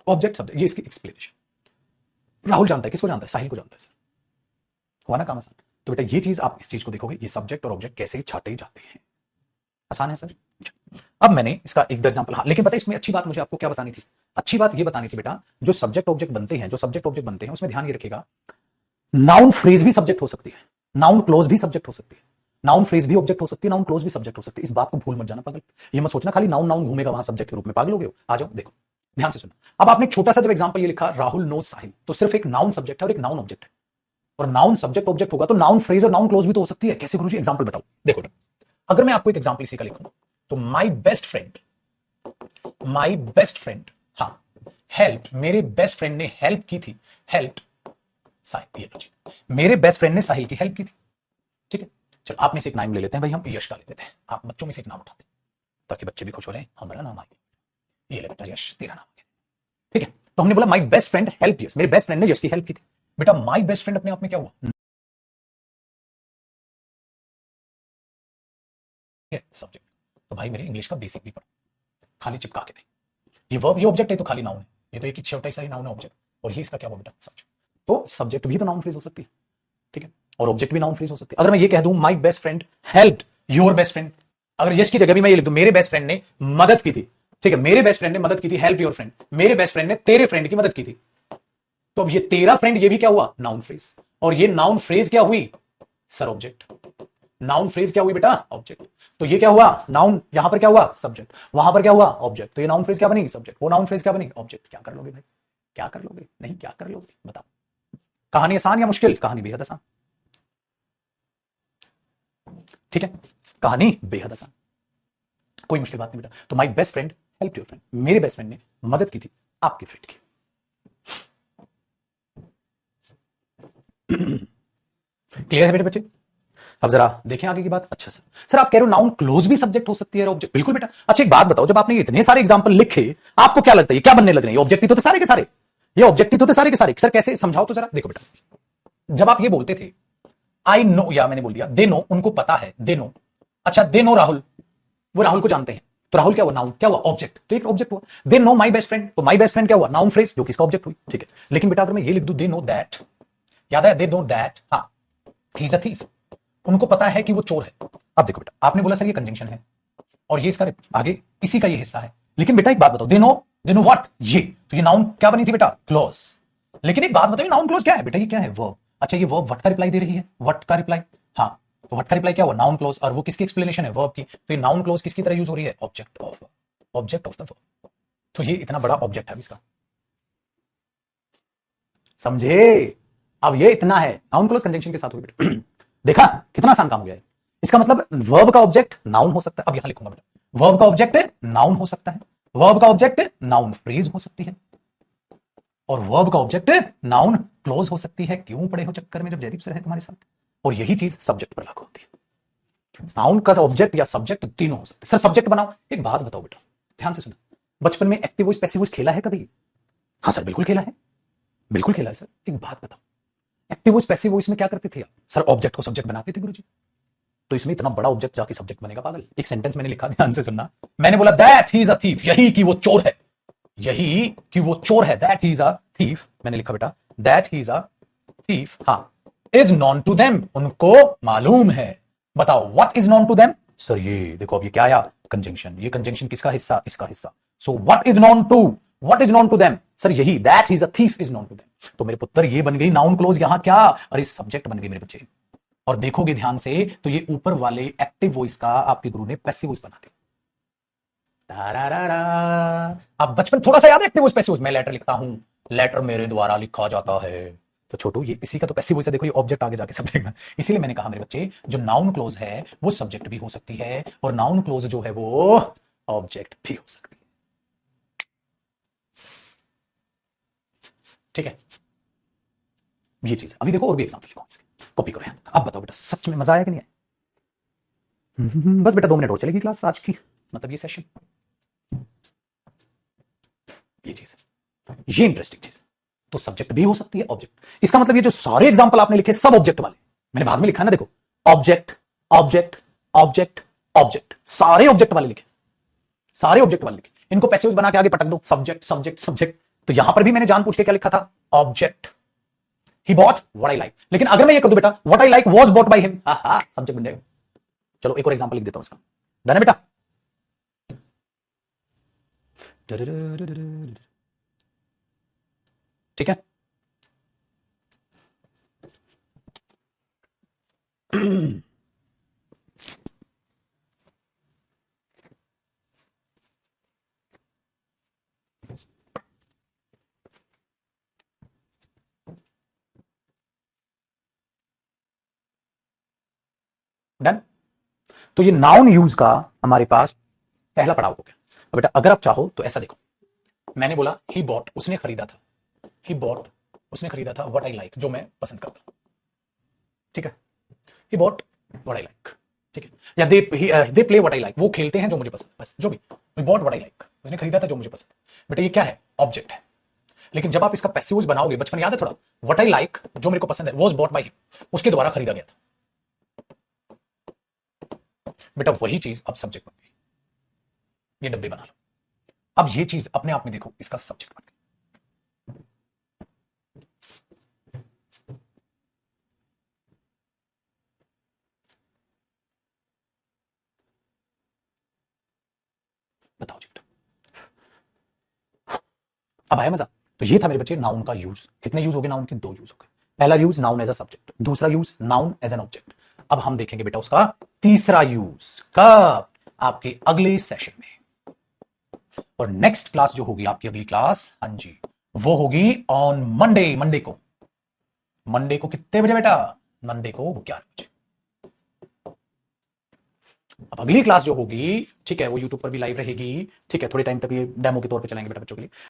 Object subject, ये इसकी एक्सप्लेनेशन। राहुल जानता है, किसको जानता है? साहिल को जानता है। सर हुआ ना काम आसान? तो बेटा ये चीज आप इस चीज को देखोगे, ये सब्जेक्ट और ऑब्जेक्ट कैसे छाटे जाते हैं। आसान है सर। अब मैंने इसका एक एग्जांपल, हाँ लेकिन पता है इसमें अच्छी बात मुझे आपको क्या बतानी थी? अच्छी बात ये बतानी थी बेटा, जो सब्जेक्ट ऑब्जेक्ट बनते हैं, जो सब्जेक्ट ऑब्जेक्ट बनते हैं, उसमें ध्यान ये रखिएगा, नाउन फ्रेज भी सब्जेक्ट हो सकती है, नाउन क्लोज भी सब्जेक्ट हो सकती है, नाउन फ्रेज भी ऑब्जेक्ट हो सकती है, नाउन क्लोज भी सब्जेक्ट हो सकती है। इस बात को भूल मत जाना पागल। ये मत सोचना खाली नाउन नाउन घूमेगा वहां सब्जेक्ट के रूप में, पागल हो गए हो। आ जाओ देखो ध्यान से सुनो। अब आपने एक छोटा सा जब एग्जांपल ये लिखा राहुल नोज साहिल, तो सिर्फ एक नाउन सब्जेक्ट है और एक नाउन ऑब्जेक्ट है, और नाउन सब्जेक्ट ऑब्जेक्ट होगा तो नाउन फ्रेज और नाउन क्लोज भी तो हो सकती है। कैसे गुरुजी? एग्जांपल बताओ। देखो अगर मैं आपको एक एग्जांपल इसी का लिखूं, तो my best friend, my best friend, हाँ हेल्प, मेरे बेस्ट फ्रेंड ने हेल्प की थी, हेल्प साहिल, ये लो जी, मेरे बेस्ट फ्रेंड ने साहिल की हेल्प की थी। ठीक है, चलो आप में से एक नाम ले लेते हैं भाई, हम यश का ले लेते हैं। आप बच्चों में से एक नाम उठाते हैं ताकि बच्चे भी खुश हो रहे हैं, हमारा नाम आ गया, ये ले बेटा यश, तेरा नाम आ गया। ठीक है, तो हमने बोला माय बेस्ट फ्रेंड हेल्प यश, मेरे बेस्ट फ्रेंड ने यश की हेल्प की थी। बेटा माय बेस्ट फ्रेंड अपने आप में क्या हुआ? सब्जेक्ट। तो भाई मेरे इंग्लिश का बेसिक भी पढ़ो, खाली चिपका के नहीं। ये वर्ब, ये ऑब्जेक्ट है तो खाली नाउन है, ये तो एक ही छोटा सा ही नाउन है ऑब्जेक्ट, और ये इसका क्या हुआ बेटा? सब्जेक्ट। तो सब्जेक्ट भी तो नाउन फ्रेज हो सकती है, ठीक है, और ऑब्जेक्ट भी नाउन फ्रेज हो सकती है। अगर मैं ये कह दूं my best friend helped your best friend, अगर यश की जगह भी मैं ये लिख दूं मेरे बेस्ट फ्रेंड ने मदद की थी, ठीक है, मेरे बेस्ट फ्रेंड ने मदद की थी, हेल्प योर फ्रेंड, मेरे बेस्ट फ्रेंड ने तेरे फ्रेंड की मदद की थी, तो अब ये तेरा फ्रेंड, ये भी क्या हुआ? Noun phrase. और ये नाउन फ्रेज क्या हुई? Sir object. नाउन फ्रेज क्या हुई बेटा? ऑब्जेक्ट। तो ये क्या हुआ? नाउन, यहां पर क्या हुआ? सब्जेक्ट, वहां पर क्या हुआ? ऑब्जेक्ट। तो ये नाउन फ्रेज क्या बनी? सब्जेक्ट। वो नाउन फ्रेज क्या बनी? ऑब्जेक्ट। क्या कर लोगे भाई? क्या कर लोगे? नहीं क्या कर लोगे बताओ? कहानी आसान या मुश्किल? कहानी बेहद आसान। ठीक है, कहानी बेहद आसान, कोई मुश्किल बात नहीं बेटा। तो my best friend help your friend, मेरे बेस्ट फ्रेंड ने मदद की थी आपके फ्रेंड की। क्लियर है मेरे बच्चे? अब जरा देखें आगे की बात। अच्छा सर आप कह रहे हो नाउन क्लोज भी सब्जेक्ट हो सकती है ऑब्जेक्ट, बिल्कुल बेटा। अच्छा एक बात बताओ, जब आपने इतने सारे एग्जांपल लिखे, आपको क्या लगता है ये क्या बनने लग रहे हैं? ऑब्जेक्टिव तो थे सारे के सारे, ये ऑब्जेक्टिव तो थे सारे के सारे। सर कैसे? समझाओ तो जरा। देखो बेटा, जब आप ये बोलते थे आई नो, या मैंने बोल दिया दे नो, उनको पता है, दे नो, अच्छा दे नो राहुल, वो राहुल को जानते हैं, तो राहुल क्या हुआ? नाउन। क्या हुआ? ऑब्जेक्ट। तो एक ऑब्जेक्ट हुआ। They know my best friend, तो माई बेस्ट फ्रेंड क्या हुआ? नाउन फ्रेज, जो किसका ऑब्जेक्ट हुई। ठीक है, लेकिन बेटा अगर मैं ये लिख दूं दे नो दैट, याद है दे नो दैट, हाँ ही इज अ थीफ, उनको पता है कि वो चोर है। अब देखो बेटा, आपने बोला सर ये कंजंक्शन है और ये इसका आगे इसी का ये हिस्सा है, लेकिन बेटा एक बात बताओ, दे नो व्हाट, ये तो ये नाउन क्या बनी थी बेटा? क्लॉज। लेकिन एक बात बताओ, नाउन क्लॉज क्या है बेटा? ये क्या है? वर्ब। अच्छा ये वर्ब व्हाट का रिप्लाई दे रही है, व्हाट का रिप्लाई, हाँ तो व्हाट का रिप्लाई क्या हुआ? नाउन क्लॉज, और वो किसकी एक्सप्लेनेशन है? वर्ब की। तो ये नाउन क्लॉज किसकी तरह यूज हो रही है? Object of, object of the verb. तो ये इतना बड़ा ऑब्जेक्ट है इसका, समझे? अब ये इतना है, नाउन क्लॉज कंजंक्शन के साथ हुई बेटा। देखा कितना आसान काम हो गया है। इसका मतलब वर्ब का ऑब्जेक्ट नाउन हो सकता है। अब यहां लिखूंगा बेटा, वर्ब का ऑब्जेक्ट नाउन हो सकता है, वर्ब का ऑब्जेक्ट नाउन फ्रेज हो सकती है, और वर्ब का ऑब्जेक्ट नाउन क्लोज हो सकती है। क्यों पड़े हो चक्कर में जब जयदीप सर है तुम्हारे साथ? और यही चीज सब्जेक्ट पर लागू होती है। नाउन का ऑब्जेक्ट या सब्जेक्ट तीनों हो सकते हैं। सर सब्जेक्ट बनाओ। एक बात बताओ बेटा, ध्यान से सुनो, बचपन में एक्टिव वॉइस पैसिव वॉइस खेला है कभी? हाँ सर बिल्कुल खेला है, बिल्कुल खेला है सर। एक बात बताओ, एक्टिव वॉइस पैसिव वॉइस में क्या करते थे आप? सर ऑब्जेक्ट को सब्जेक्ट बनाते थे गुरुजी। तो इसमें इतना बड़ा ऑब्जेक्ट जाके सब्जेक्ट बनेगा पागल? एक सेंटेंस मैंने लिखा, ध्यान से सुनना। मैंने बोला that he is a thief, यही कि वो चोर है, यही कि वो चोर है, that he is a thief. मैंने लिखा बेटा that he is a thief, हाँ, इज नॉन टू देम, उनको मालूम है। बताओ what is known to them? Sir ये देखो, अब ये क्या आया? कंजंक्शन। ये कंजंक्शन किसका हिस्सा? इसका हिस्सा। So what is known to, what is known to them? Sir यही, that he is a thief is known to them. तो मेरे पुत्र ये बन गई नाउन क्लोज, यहां क्या? अरे सब्जेक्ट बन गई मेरे बच्चे। और देखोगे ध्यान से तो ये ऊपर वाले एक्टिव वॉइस का आपके गुरु ने पैसिव वॉइस बना दिया। आप बचपन थोड़ा सा याद है एक्टिव वॉइस पैसिव वॉइस? मैं लेटर लिखता हूं, लेटर मेरे द्वारा लिखा जाता है। तो छोटू ये इसी का तो पैसिव वॉइस है। देखो ये ऑब्जेक्ट आगे जाके सब्जेक्ट में। इसीलिए मैंने कहा मेरे बच्चे, जो नाउन क्लोज है वो सब्जेक्ट भी हो सकती है, और नाउन क्लोज जो है वो ऑब्जेक्ट भी हो सकती है। ठीक है, ये चीज है। अभी देखो और भी एग्जांपल लिखो इसके, कॉपी करो। अब बताओ बेटा, सच में मजा आया कि नहीं आया? बस बेटा 2 मिनट और चलेगी क्लास आज की, मतलब ये सेशन। ये चीज है, ये इंटरेस्टिंग चीज। तो सब्जेक्ट भी हो सकती है, ऑब्जेक्ट। इसका मतलब ये जो सारे एग्जांपल आपने लिखे सब ऑब्जेक्ट वाले, मैंने बाद में लिखा है ना, देखो ऑब्जेक्ट ऑब्जेक्ट ऑब्जेक्ट ऑब्जेक्ट, सारे ऑब्जेक्ट वाले लिखे, सारे ऑब्जेक्ट वाले लिखे। इनको पैसिव्स बना के आगे पटक दो, सब्जेक्ट सब्जेक्ट सब्जेक्ट। तो यहां पर भी मैंने जान पूछ के क्या लिखा था? Object. He bought what I like. लेकिन अगर मैं ये कर दूं बेटा what I like was bought by him, subject बन जाएगा। चलो एक और एग्जांपल लिख देता हूं इसका, डन है बेटा? ठीक है। डन। तो ये नाउन यूज का हमारे पास पहला पड़ाव हो गया। अब बेटा अगर आप चाहो तो ऐसा देखो, मैंने बोला ही बॉट, उसने खरीदा था, ही बॉट, उसने खरीदा था व्हाट आई लाइक, जो मैं पसंद करता हूं। ठीक है, he bought what I like. ठीक है, या they play what I like, वो खेलते हैं जो मुझे पसंद, बस जो भी। He bought what I like, उसने खरीदा था जो मुझे पसंद। बेटा ये क्या है? ऑब्जेक्ट है। लेकिन जब आप इसका पैसिव बनाओगे, बचपन याद है थोड़ा, व्हाट आई लाइक जो मेरे को पसंद है वाज बॉट बाय हिम, उसके द्वारा खरीदा गया था। बेटा वही चीज अब सब्जेक्ट बन गई। ये डब्बे बना लो। अब ये चीज अपने आप में देखो, इसका सब्जेक्ट बन गई। बताओ जी बेटा, अब आया मजा? तो ये था मेरे बच्चे नाउन का यूज। कितने यूज हो गए नाउन के? 2 यूज हो गए। पहला use noun as a subject, दूसरा use noun as an object. अब हम देखेंगे बेटा उसका तीसरा यूज कब? आपके अगले सेशन में। और नेक्स्ट क्लास जो होगी आपकी अगली क्लास, हाँ जी, वो होगी ऑन मंडे। मंडे को, मंडे को कितने बजे बेटा? मंडे को 11 बजे। अब अगली क्लास जो होगी, ठीक है, वो यूट्यूब पर भी लाइव रहेगी। ठीक है, थोड़े टाइम तक ये डेमो के तौर पे चलाएंगे बेटा बच्चों के लिए।